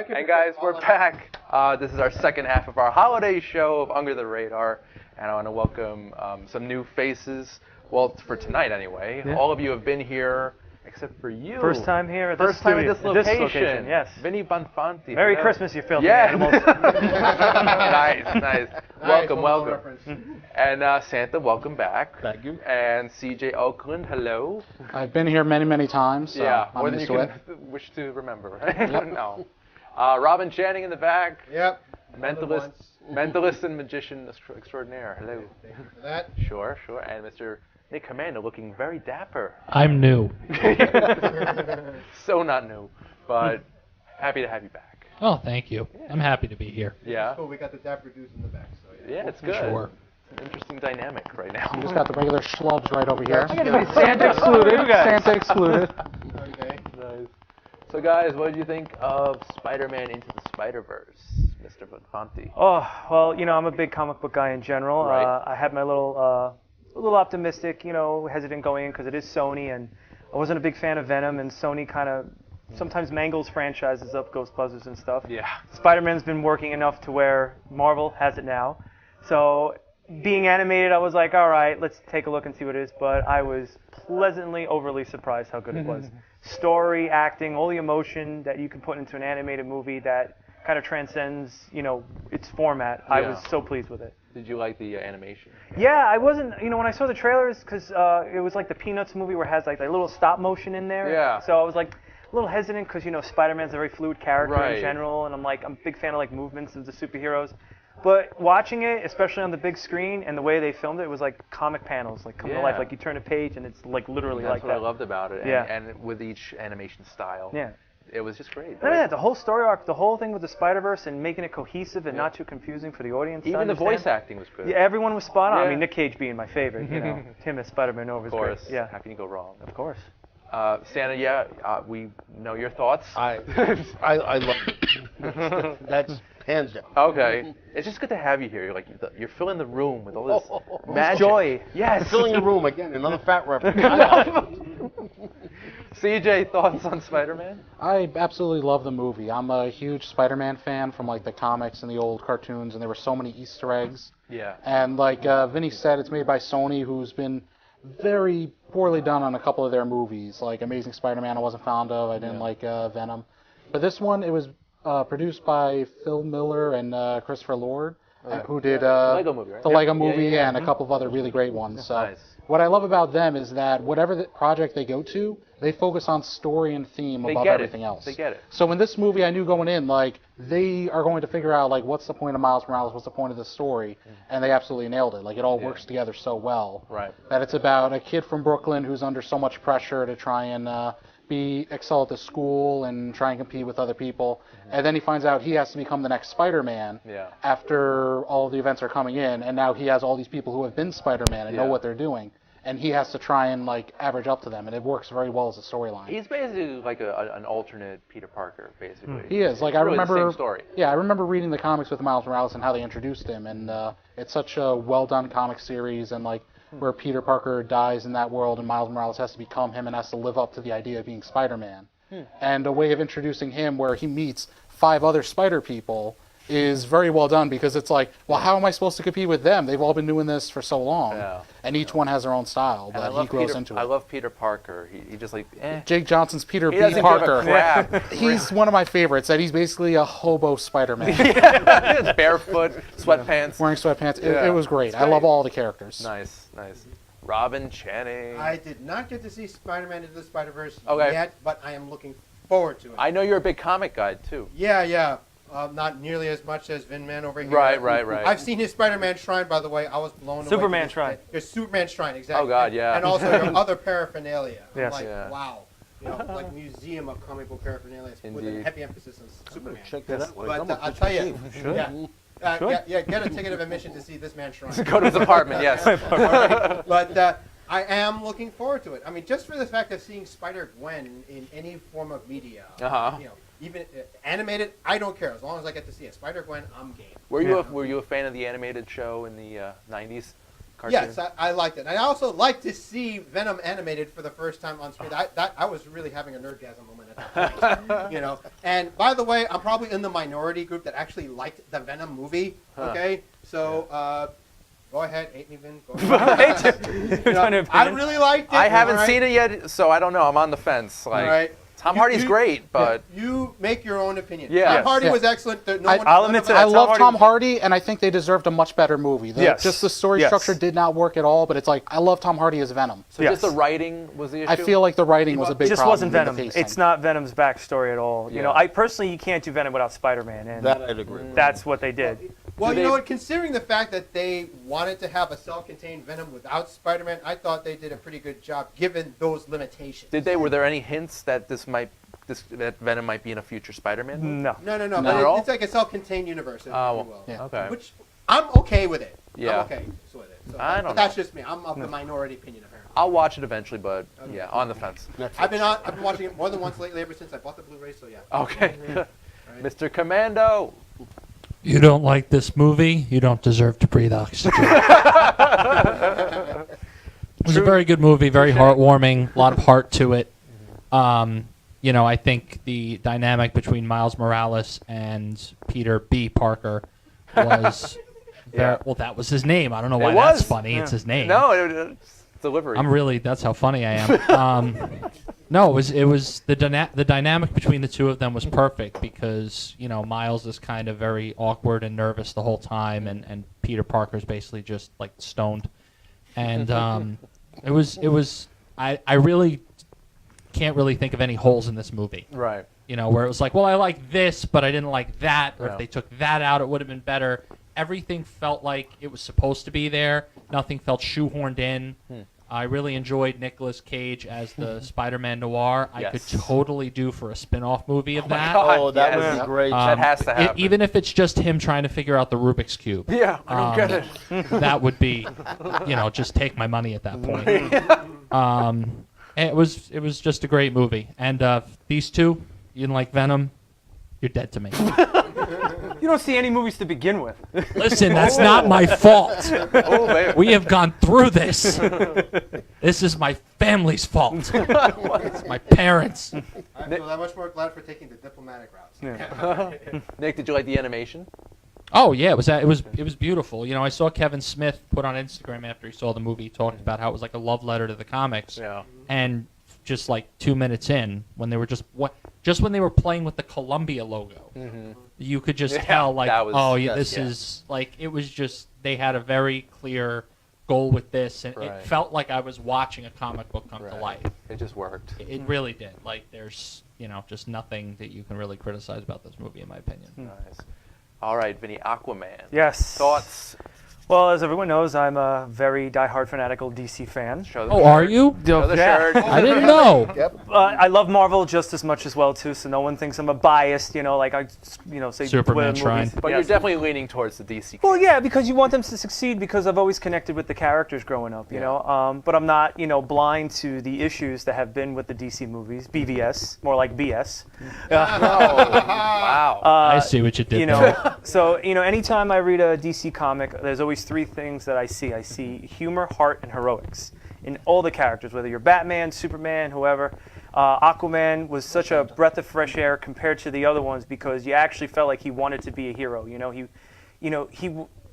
And guys, we're back. This is our second half of our holiday show of Under the Radar, and I want to welcome some new faces. Well, for tonight anyway. Yeah. All of you have been here, except for you. First time here at First this time studio, at this location. Yes. Vinny Bonfanti. Merry hello. Christmas, you filthy yeah. animals. Nice. Welcome. And Santa, welcome back. Thank you. And CJ Oakland, hello. I've been here many times. So yeah, I'm more than you used to can wish to remember. No. Robin Channing in the back. Yep. Mentalist and magician extraordinaire. Hello. Thank you for that. Sure. And Mr. Nick Comando looking very dapper. I'm new. So not new, but happy to have you back. Oh, thank you. Yeah. I'm happy to be here. Yeah. Cool. We got the dapper dudes in the back. So yeah, it's good. Sure. It's an interesting dynamic right now. We just got the regular schlubs right over here. Santa excluded. Santa excluded. Okay. Nice. So guys, what did you think of Spider-Man Into the Spider-Verse, Mr. Bonfanti? Oh, well, I'm a big comic book guy in general. Right. I had my little optimistic, hesitant going in because it is Sony, and I wasn't a big fan of Venom, and Sony kind of sometimes mangles franchises up, Ghostbusters and stuff. Yeah. Spider-Man's been working enough to where Marvel has it now. So being animated, I was like, all right, let's take a look and see what it is. But I was pleasantly, overly surprised how good it was. Story, acting, all the emotion that you can put into an animated movie that kind of transcends, its format. I was so pleased with it. Did you like the animation? Yeah, I wasn't, when I saw the trailers, because it was like the Peanuts movie where it has like a little stop motion in there. Yeah. So I was like a little hesitant because, Spider-Man's a very fluid character Right. in general, and I'm a big fan of like movements of the superheroes. But watching it, especially on the big screen, and the way they filmed it was like comic panels, like come to life. Like you turn a page and it's like literally That's like that. what I loved about it. Yeah. And with each animation style. Yeah. It was just great. Not only that, the whole story arc, the whole thing with the Spider-Verse and making it cohesive and not too confusing for the audience. to Even the understand. voice acting was good. Yeah, everyone was spot on. I Yeah. mean, Nick Cage being my favorite, him as Spider-Man over Of is course. great. Yeah. How can you go wrong? Of course. Santa, we know your thoughts. I love it. That's hands down. Okay. It's just good to have you here. You're filling the room with all this magic. Joy. Yes. Filling the room again. Another fat reference. CJ, thoughts on Spider-Man? I absolutely love the movie. I'm a huge Spider-Man fan from the comics and the old cartoons, and there were so many Easter eggs. Yeah. And like Vinny said, it's made by Sony, who's been very poorly done on a couple of their movies. Like Amazing Spider-Man I wasn't fond of. I didn't like Venom. But this one, it was produced by Phil Miller and Christopher Lord, who did Lego movie, right? the Lego movie and a couple of other really great ones. So Nice. what I love about them is that whatever the project they go to, they focus on story and theme They above get everything it. else. They get it. So in this movie, I knew going in, they are going to figure out, what's the point of Miles Morales, what's the point of the story, and they absolutely nailed it. It all works together so well. Right. That it's about a kid from Brooklyn who's under so much pressure to try and excel at the school and try and compete with other people, and then he finds out he has to become the next Spider-Man after all the events are coming in, and now he has all these people who have been Spider-Man and know what they're doing. And he has to try and average up to them, and it works very well as a storyline. He's basically like an alternate Peter Parker, basically. He is. It's I really remember. the same story. Yeah, I remember reading the comics with Miles Morales and how they introduced him, and it's such a well done comic series, and where Peter Parker dies in that world, and Miles Morales has to become him and has to live up to the idea of being Spider-Man. And a way of introducing him where he meets 5 other Spider people is very well done because it's like, well, how am I supposed to compete with them? They've all been doing this for so long, and each one has their own style, but he grows into it. I love Peter Parker. He just like, Jake Johnson's Peter He B. doesn't Parker. give a crap. He's one of my favorites. That he's basically a hobo Spider-Man. Barefoot, sweatpants. Wearing sweatpants. Yeah. It was great. It's I love great. all the characters. Nice. Robin Channing. I did not get to see Spider-Man Into the Spider-Verse Okay. yet, but I am looking forward to it. I know you're a big comic guy too. Yeah. Not nearly as much as Vin Man over here. Right. I've seen his Spider-Man Shrine, by the way. I was blown away. Superman Shrine. Your Superman Shrine, exactly. Oh, God, yeah. And also your other paraphernalia. Yes. I'm like, Yeah. wow. You know, like museum of comic book paraphernalia with a Indeed. heavy emphasis on Superman. Check that out. But I'll tell you, Should. get a ticket of admission to see this man's shrine. Go to his apartment, yes. But I am looking forward to it. I mean, just for the fact of seeing Spider-Gwen in any form of media, even animated, I don't care. As long as I get to see it. Spider-Gwen, I'm game. Were you a fan of the animated show in the 90s? Cartoon? Yes, I liked it. I also like to see Venom animated for the first time on screen. I was really having a nerdgasm moment at that point, you know. And by the way, I'm probably in the minority group that actually liked the Venom movie. Okay, so go ahead, hate me, Vin. Go ahead. You know, I really liked it. I haven't seen it yet, so I don't know. I'm on the fence. Like, all right. Tom Hardy's great, but you make your own opinion. Yeah. Tom Hardy was excellent. I'll admit to that. I love Tom Hardy, and I think they deserved a much better movie. Just the story structure did not work at all, but it's like, I love Tom Hardy as Venom. So just the writing was the issue? I feel like the writing was a big just problem. wasn't Venom. in the pacing. It's not Venom's backstory at all. You know, I personally, you can't do Venom without Spider-Man, and That I'd agree with. that's what they did. Well, you know what? Considering the fact that they wanted to have a self-contained Venom without Spider-Man, I thought they did a pretty good job given those limitations. Were there any hints that that Venom might be in a future Spider-Man movie? No. No. Not at all? It's like a self-contained universe, if you will. Okay. Which I'm okay with it. Yeah. I'm okay with it. So, I don't but know. that's just me. I'm of the minority opinion, apparently. I'll watch it eventually, but yeah, on the fence. I've been watching it more than once lately, ever since I bought the Blu-ray. So yeah. Okay. Mr. Commando. You don't like this movie, you don't deserve to breathe oxygen. It was a very good movie, very heartwarming, a lot of heart to it. You know, I think the dynamic between Miles Morales and Peter B. Parker was well, that was his name. I don't know why that's funny. Yeah. It's his name. No, it's delivery. That's how funny I am. No, it was the dynamic between the two of them was perfect because, you know, Miles is kind of very awkward and nervous the whole time, and Peter Parker's basically just like stoned. And it was I really can't really think of any holes in this movie. Right. You know, where it was like, well, I like this, but I didn't like that, or Yeah. if they took that out, it would have been better. Everything felt like it was supposed to be there. Nothing felt shoehorned in. I really enjoyed Nicolas Cage as the Spider-Man Noir. I could totally do for a spin-off movie of that. God, that would be great. That has to happen. Even if it's just him trying to figure out the Rubik's Cube. Yeah, I don't get it. That would be, you know, just take my money at that point. And it was just a great movie. And these two, you didn't like Venom, you're dead to me. You don't see any movies to begin with. Listen, that's not my fault. Oh, We have gone through this. This is my family's fault. It's my parents. I feel that much more glad for taking the diplomatic route. Yeah. Nick, did you like the animation? Oh yeah, it was beautiful. You know, I saw Kevin Smith put on Instagram after he saw the movie, he talked about how it was like a love letter to the comics. Yeah. And just like 2 minutes in, when they were when they were playing with the Columbia logo, you could just tell like, this is like, it was just, they had a very clear goal with this, and it felt like I was watching a comic book come to life. It just worked. It really did. Like, there's, you know, just nothing that you can really criticize about this movie, in my opinion. Nice. All right, Vinny, Aquaman. Yes. Thoughts? Well, as everyone knows, I'm a very diehard fanatical DC fan. Are you? Show the shirt. I didn't know. I love Marvel just as much as well too, so no one thinks I'm a biased, you know, like I, you know, say Superman movies. shrine. But you're definitely leaning towards the DC. Well, yeah, because you want them to succeed because I've always connected with the characters growing up, you know. But I'm not, you know, blind to the issues that have been with the DC movies. BVS, more like BS. Wow. I see what you did You know, there. so, you know, anytime I read a DC comic, there's always three things that I see. I see humor, heart, and heroics in all the characters, whether you're Batman, Superman, whoever. Aquaman was such a breath of fresh air compared to the other ones because you actually felt like he wanted to be a hero.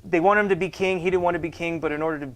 They wanted him to be king. He didn't want to be king, but in order to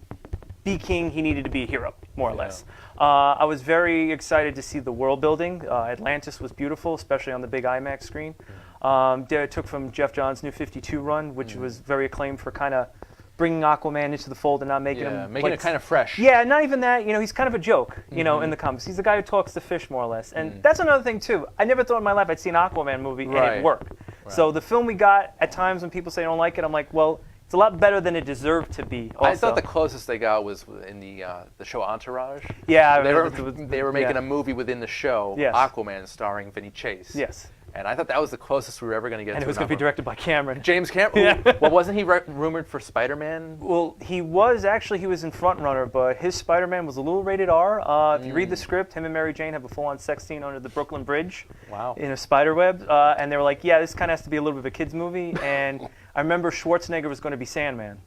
be king, he needed to be a hero, more or less. I was very excited to see the world building. Atlantis was beautiful, especially on the big IMAX screen. I took from Jeff Johns' New 52 run, which was very acclaimed for kind of bringing Aquaman into the fold and not making him making it kind of fresh. Yeah, not even that. He's kind of a joke. In the comics, he's the guy who talks to fish, more or less. And that's another thing too. I never thought in my life I'd see an Aquaman movie and it worked. So the film we got, at times when people say they don't like it, I'm like, well, it's a lot better than it deserved to be. Also. I thought the closest they got was in the show Entourage. Yeah, they were making a movie within the show, Aquaman, starring Vinny Chase. Yes. And I thought that was the closest we were ever going to get. And to it was going to be directed by Cameron. James Cameron. Yeah. Well, wasn't he rumored for Spider-Man? Well, he was in front runner, but his Spider-Man was a little rated R. If you read the script, him and Mary Jane have a full-on sex scene under the Brooklyn Bridge. Wow. In a spider web, and they were like, yeah, this kind of has to be a little bit of a kids movie. And I remember Schwarzenegger was going to be Sandman.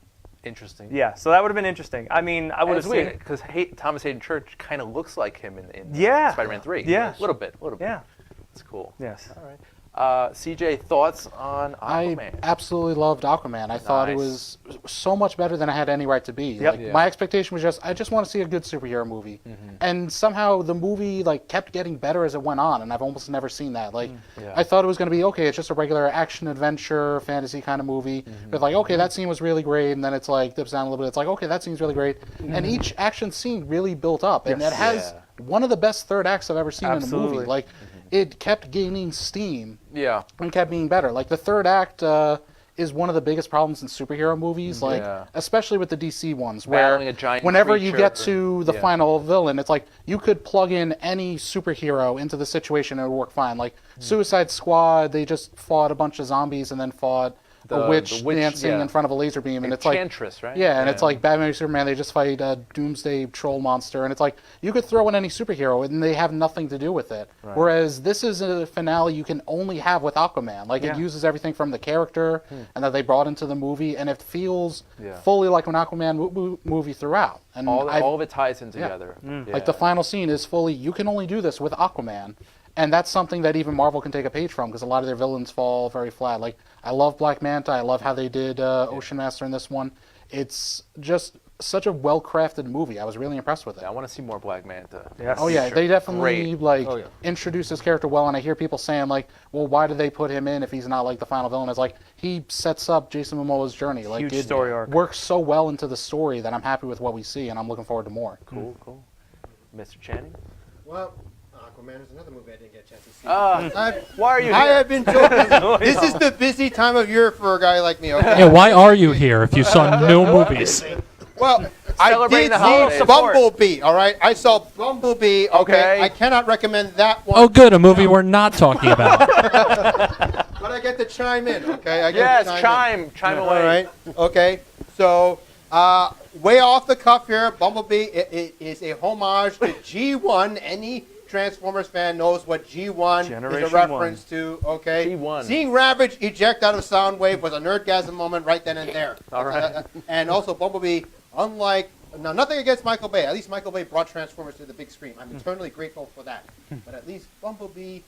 Interesting. Yeah, so that would have been interesting. I mean, I would have seen because Thomas Hayden Church kind of looks like him in Spider-Man 3. Yeah, a little bit. Yeah, that's cool. Yes. All right. CJ, thoughts on Aquaman? I absolutely loved Aquaman. I thought it was so much better than I had any right to be. Yep. Like, my expectation was I just want to see a good superhero movie. And somehow the movie kept getting better as it went on, and I've almost never seen that. I thought it was going to be, okay, it's just a regular action adventure fantasy kind of movie. But okay, that scene was really great, and then it's dips down a little bit. It's okay, that scene's really great. And each action scene really built up, and it has one of the best third acts I've ever seen in a movie. It kept gaining steam. Yeah. And kept being better. The third act is one of the biggest problems in superhero movies, especially with the DC ones, where whenever you get to the final villain, it's you could plug in any superhero into the situation and it would work fine. Suicide Squad, they just fought a bunch of zombies and then fought a witch dancing in front of a laser beam, and it's Enchantress, right? Yeah, and it's Batman and Superman, they just fight a doomsday troll monster, and it's you could throw in any superhero and they have nothing to do with it. Right. Whereas this is a finale you can only have with Aquaman. It uses everything from the character and that they brought into the movie, and it feels fully like an Aquaman movie throughout. And all of it ties in together. The final scene is fully, you can only do this with Aquaman. And that's something that even Marvel can take a page from, because a lot of their villains fall very flat. I love Black Manta. I love how they did Ocean Master in this one. It's just such a well-crafted movie. I was really impressed with it. Yeah, I want to see more Black Manta. Yes. Oh yeah, they definitely introduced his character well, and I hear people saying well, why did they put him in if he's not the final villain? It's he sets up Jason Momoa's journey. Huge story arc. Works so well into the story that I'm happy with what we see, and I'm looking forward to more. Cool. Mr. Channing? Well, Aquaman is another movie I didn't get a chance to see. Why are you here? I have been told this is the busy time of year for a guy like me. Okay? Yeah, why are you here if you saw no movies? Well, I did see Bumblebee, all right? I saw Bumblebee, okay? I cannot recommend that one. Oh, good, a movie we're not talking about. But I get to chime in, okay? Chime away. All right, okay. So, way off the cuff here, Bumblebee it is a homage to G1. Any Transformers fan knows what G1 Generation is a reference to, okay? G1. Seeing Ravage eject out of Soundwave was a nerdgasm moment right then and there. All right. And also Bumblebee, now nothing against Michael Bay. At least Michael Bay brought Transformers to the big screen. I'm eternally grateful for that. But at least Bumblebee,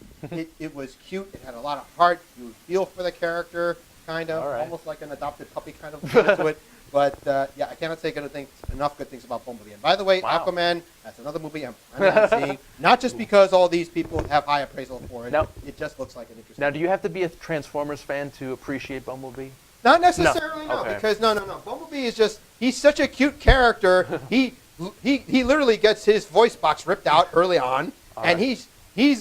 it was cute. It had a lot of heart. You would feel for the character, kind of. Almost like an adopted puppy kind of feel to it. But, I cannot say enough good things about Bumblebee. And by the way, Aquaman, that's another movie I'm seeing. Not just because all these people have high appraisal for it. Now, it just looks like an interesting Now, do you have to be a Transformers fan to appreciate Bumblebee? Not necessarily, no. Because, no. Bumblebee is just, he's such a cute character. He literally gets his voice box ripped out early on. And he's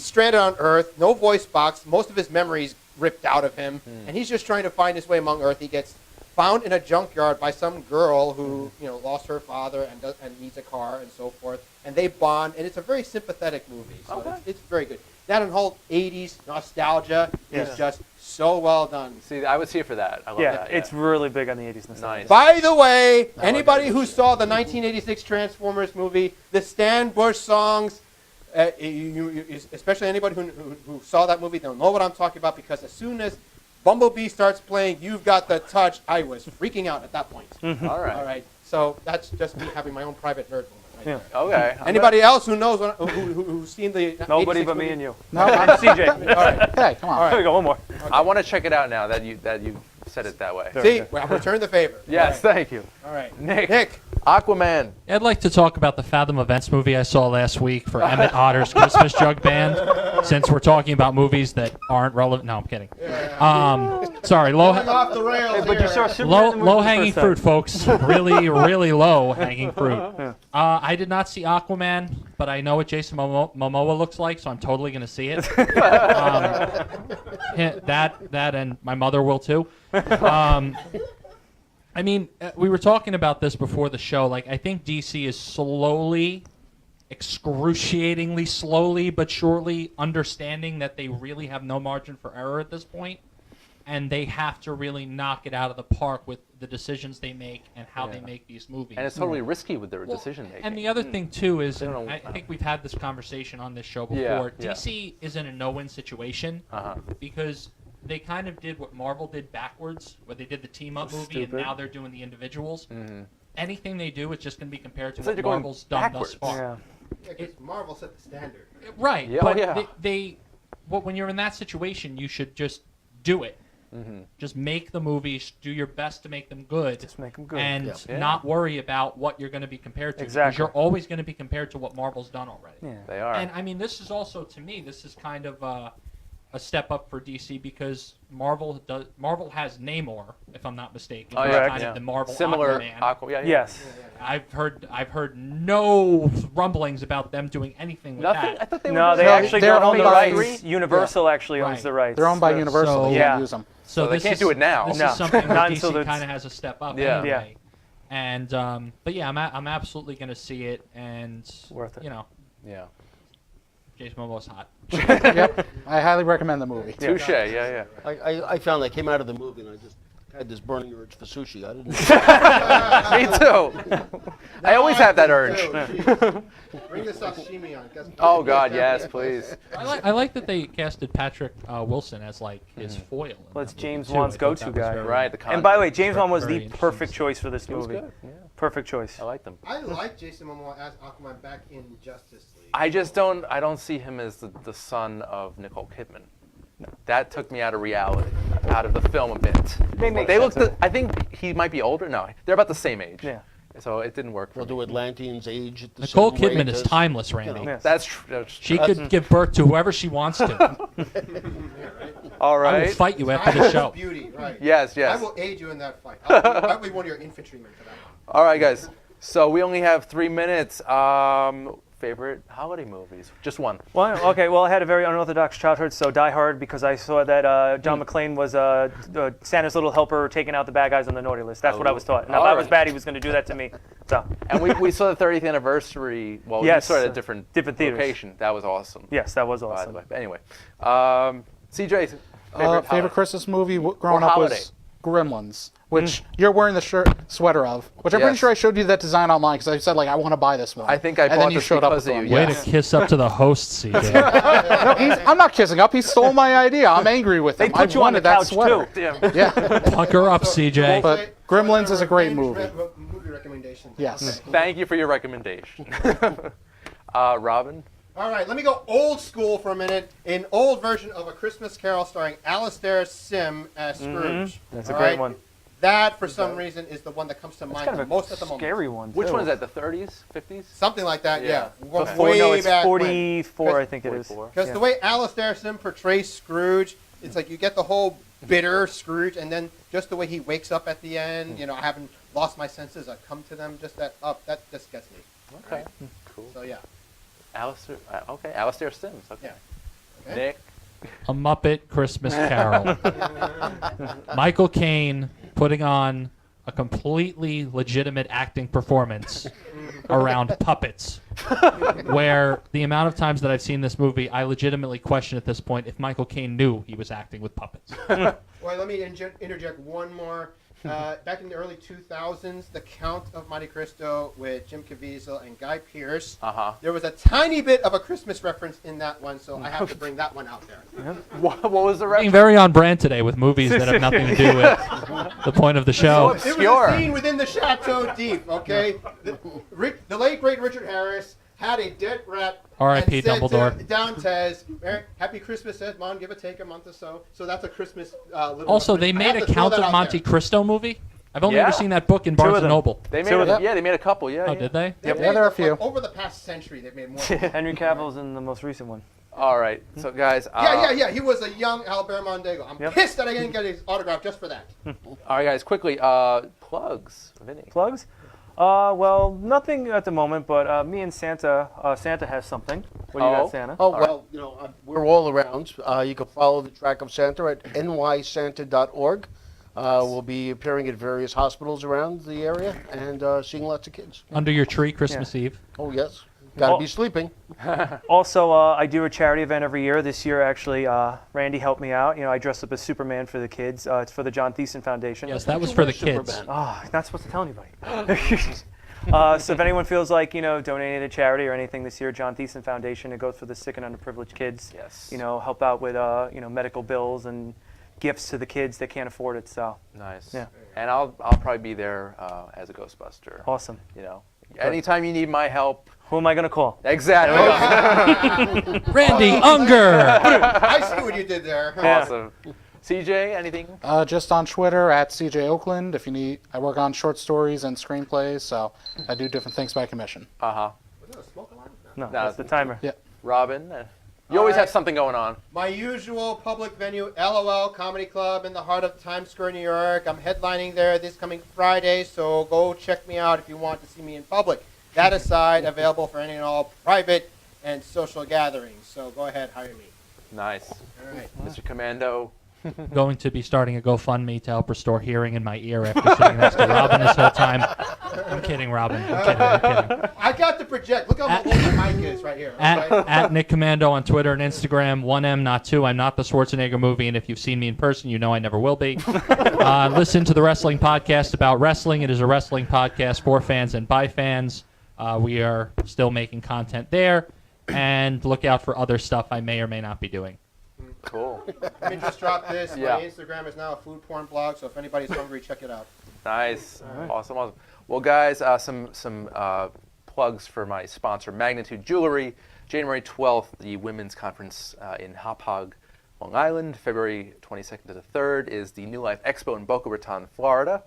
stranded on Earth, no voice box. Most of his memories ripped out of him. And he's just trying to find his way among Earth. He gets found in a junkyard by some girl who lost her father and needs a car and so forth, and they bond, and it's a very sympathetic movie. So it's very good. That and whole 80s nostalgia is just so well done. See, I was here for that. I love that. It's really big on the 80s nostalgia. Nice. By the way, anybody who saw the 1986 Transformers movie, the Stan Bush songs, especially anybody who saw that movie, they'll know what I'm talking about, because as soon as Bumblebee starts playing You've Got the Touch, I was freaking out at that point. All right. So that's just me having my own private nerd moment. Yeah. Okay. Anybody else who knows who's seen the? Nobody 86 but me movie? and you. No. And CJ. All right. Hey, come on. All right. There we go. One more. I want to check it out now that you said it that way. See, well, return the favor. Yes, thank you. All right. Nick. Aquaman. I'd like to talk about the Fathom Events movie I saw last week for Emmett Otter's Christmas Jug Band, since we're talking about movies that aren't relevant. No, I'm kidding. Sorry, Going off the rails But you here. saw Superman in the movie low the hanging first time. fruit, folks. Really, really low hanging fruit. I did not see Aquaman, but I know what Jason Momoa looks like, so I'm totally going to see it. That and my mother will too. I mean, we were talking about this before the show. Like, I think DC is slowly, excruciatingly slowly but surely understanding that they really have no margin for error at this point, and they have to really knock it out of the park with the decisions they make and how they make these movies. And it's totally risky with their decision making. And the other thing too is, and I think we've had this conversation on this show before. Yeah. DC is in a no-win situation because they kind of did what Marvel did backwards, where they did the team-up movie, and now they're doing the individuals. Anything they do is just going to be compared to It's what like they're going Marvel's done backwards. thus far. Yeah, 'cause Marvel set the standard. Right, Yeah, but when you're in that situation, you should just do it. Just make the movies, do your best to make them good. Just make them good. And not worry about what you're going to be compared to. Exactly. Because you're always going to be compared to what Marvel's done already. Yeah. They are. And I mean, this is also, to me, this is kind of a step up for DC because Marvel has Namor, if I'm not mistaken. Oh, who's yeah. kind of the Marvel Similar Aquaman. Yes. I've heard no rumblings about them doing anything with Nothing? that. I thought they No, were they doing actually They're don't own owned the by- rights. Universal actually owns Right. the rights. They're owned by So- Universal. They yeah. can't use them. So they this can't is, do it now. This No. is something Not that until DC the- kind of has a step up Yeah. anyway. And but yeah, I'm absolutely going to see it, and Worth it. You know, Yeah. Jason Momoa's hot. Yep. I highly recommend the movie. Touche. Yeah. I found I came out of the movie and I just had this burning urge for sushi. I didn't. Me too. I always have that urge. Bring the sashimi on. Oh God, yes, please. I like that they casted Patrick Wilson as like his foil. in Well, it's that James movie, too. Wan's I thought go-to that was guy. very- Right. The And by the way, James Wan was Very the interesting. perfect choice for this It was movie. good. Yeah. Perfect choice. I like them. I like Jason Momoa as Aquaman back in Justice League. I just don't. I don't see him as the son of Nicole Kidman. That took me out of reality, out of the film a bit. They make They sense look. of it. I think he might be older. No, they're about the same age. Yeah. So it didn't work for Well, me. do Atlanteans age at the Nicole same rate Kidman is as- timeless, Randy. You know. Yes. That's true. She could give birth to whoever she wants to. All I right. will fight you after the show. Beauty, right? Yes. I will aid you in that fight. I'll be one of your infantrymen for that one. All right, guys. So we only have 3 minutes. Favorite holiday movies? Just one. Well, okay. Well, I had a very unorthodox childhood, so Die Hard, because I saw that John McClane was Santa's little helper taking out the bad guys on the naughty list. That's what I was taught. And if I was bad, he was going to do that to me. So. And we saw the 30th anniversary. Well, Yes, we saw it at a different theaters. location. That was awesome. Yes, that was By the awesome. way. But anyway, CJ, Favorite Christmas movie growing Or up holiday. was Gremlins, which you're wearing the sweater of, which I'm pretty Yes. sure I showed you that design online because I said like I want to buy this one. I think I and bought then you this showed up because with of one. you, Way yes. to kiss up to the host, CJ. No, I'm not kissing up. He stole my idea. I'm angry with They him. put I you on the wanted that couch, sweater. too. Yeah. Pucker up, CJ. But Gremlins is a great movie. Movie recommendation. Yes. Thank you for your recommendation. Robin? All right, let me go old school for a minute. An old version of A Christmas Carol starring Alastair Sim as Scrooge. That's a All great right? one. That, for some reason, is the one that comes to It's mind kind the of most a at the moment. scary one. Which too. one is that, the 30s, 50s? Something like that, yeah. Before, Way no, it's back when. 44, I think it is. Because the way Alastair Sim portrays Scrooge, it's like you get the whole bitter Scrooge, and then just the way he wakes up at the end, you know, I haven't lost my senses, I come to them, just that up, that just gets me. Okay, Right? cool. So, yeah. Alastair Sims, okay. Okay. Nick? A Muppet Christmas Carol. Michael Caine putting on a completely legitimate acting performance around puppets, where the amount of times that I've seen this movie, I legitimately question at this point if Michael Caine knew he was acting with puppets. Well, let me interject one more. back in the early 2000s, The Count of Monte Cristo with Jim Caviezel and Guy Pearce. There was a tiny bit of a Christmas reference in that one, so I have to bring that one out there. What was the reference? Being very on brand today with movies that have nothing to do with the point of the show. It was a scene within the Chateau d'If, okay? The late, great Richard Harris had a dead rat. R.I.P. and said Dumbledore. to Dantes, Happy Christmas, Edmond, give or take a month or so. So that's a Christmas little Also, they reference. I made have a to throw Count that of out Monte there. Cristo movie. I've only ever seen that book in Barnes & Noble. They made a couple. Yeah. Oh, did they? They've made, there are a few. Over the past century, they've made more. Henry Cavill's in the most recent one. All right. So, guys. Yeah. He was a young Albert Mondego. I'm pissed that I didn't get his autograph just for that. All right, guys. Quickly, plugs. Vinny. Plugs? Well, nothing at the moment, but me and Santa. Santa has something. What do you got, Santa? Oh, well, we're all around. You can follow the track of Santa at nysanta.org. We'll be appearing at various hospitals around the area and seeing lots of kids. Under your tree Christmas Eve. Oh, yes. Got to be sleeping. Also, I do a charity event every year. This year, actually, Randy helped me out. I dressed up as Superman for the kids. It's for the John Thiessen Foundation. Yes, that was for the kids. Not supposed to tell anybody. So if anyone feels like, donating to charity or anything this year, John Thiessen Foundation, it goes for the sick and underprivileged kids. Yes. Help out with, medical bills and gifts to the kids that can't afford it. So nice. Yeah. And I'll probably be there as a Ghostbuster. Awesome. Anytime you need my help. Who am I going to call? Exactly. Randy Unger. I see what you did there. Awesome. CJ, anything? Just on Twitter at CJ Oakland. If you need, I work on short stories and screenplays, so I do different things by commission. No, that's the timer. Yeah. Robin, you always have something going on. My usual public venue, LOL Comedy Club in the heart of Times Square, New York. I'm headlining there this coming Friday, so go check me out if you want to see me in public. That aside, available for any and all private and social gatherings. So go ahead, hire me. Nice. All right. Mr. Commando. Going to be starting a GoFundMe to help restore hearing in my ear after sitting next to Robin this whole time. I'm kidding, Robin. I'm kidding. I got to project. Look how old my mic is right here. At Nick Commando on Twitter and Instagram, 1M, not 2. I'm not the Schwarzenegger movie, and if you've seen me in person, you know I never will be. Listen to the Wrestling Podcast about wrestling. It is a wrestling podcast for fans and by fans. We are still making content there, and look out for other stuff I may or may not be doing. Cool. Let me just drop this. Yeah. My Instagram is now a food porn blog, so if anybody's hungry, check it out. Nice. Awesome. Well, guys, some plugs for my sponsor, Magnitude Jewelry. January 12th, the Women's Conference in Hauppauge, Long Island. February 22nd to the 3rd is the New Life Expo in Boca Raton, Florida.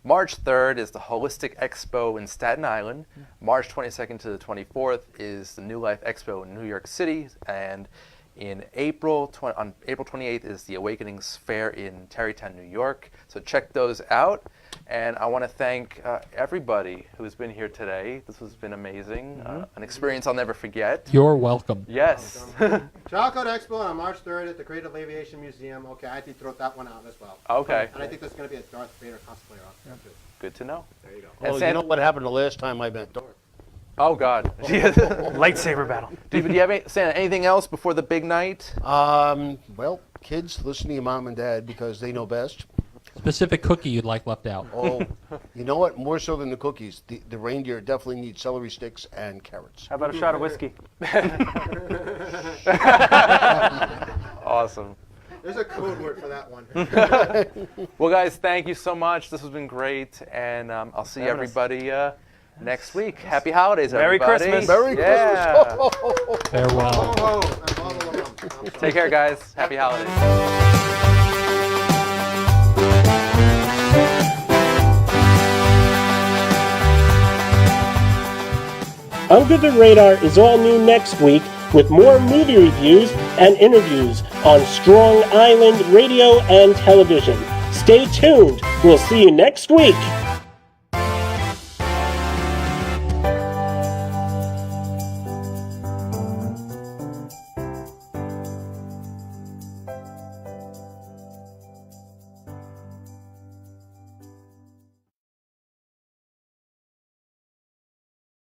March 3rd is the Holistic Expo in Staten Island. March 22nd to the 24th is the New Life Expo in New York City. And on April 28th is the Awakenings Fair in Tarrytown, New York. So check those out. And I want to thank everybody who's been here today. This has been amazing. An experience I'll never forget. You're welcome. Yes. Chocolate Expo on March 3rd at the Creative Aviation Museum. Okay, I did throw that one out as well. Okay. And I think there's going to be a Darth Vader cosplayer out there, too. Good to know. There you go. Well, you know what happened the last time I met Darth? Oh, God. Lightsaber battle. Do you have Santa, anything else before the big night? Well, kids, listen to your mom and dad because they know best. Specific cookie you'd like left out? Oh, you know what? More so than the cookies. The reindeer definitely need celery sticks and carrots. How about a shot of whiskey? Awesome. There's a code word for that one. Well, guys, thank you so much. This has been great, and I'll see everybody next week. Happy holidays, Merry everybody. Christmas. Merry Christmas. Farewell. Take care, guys. Happy holidays. Under the Radar is all new next week with more movie reviews and interviews on Strong Island radio and television. Stay tuned. We'll see you next week.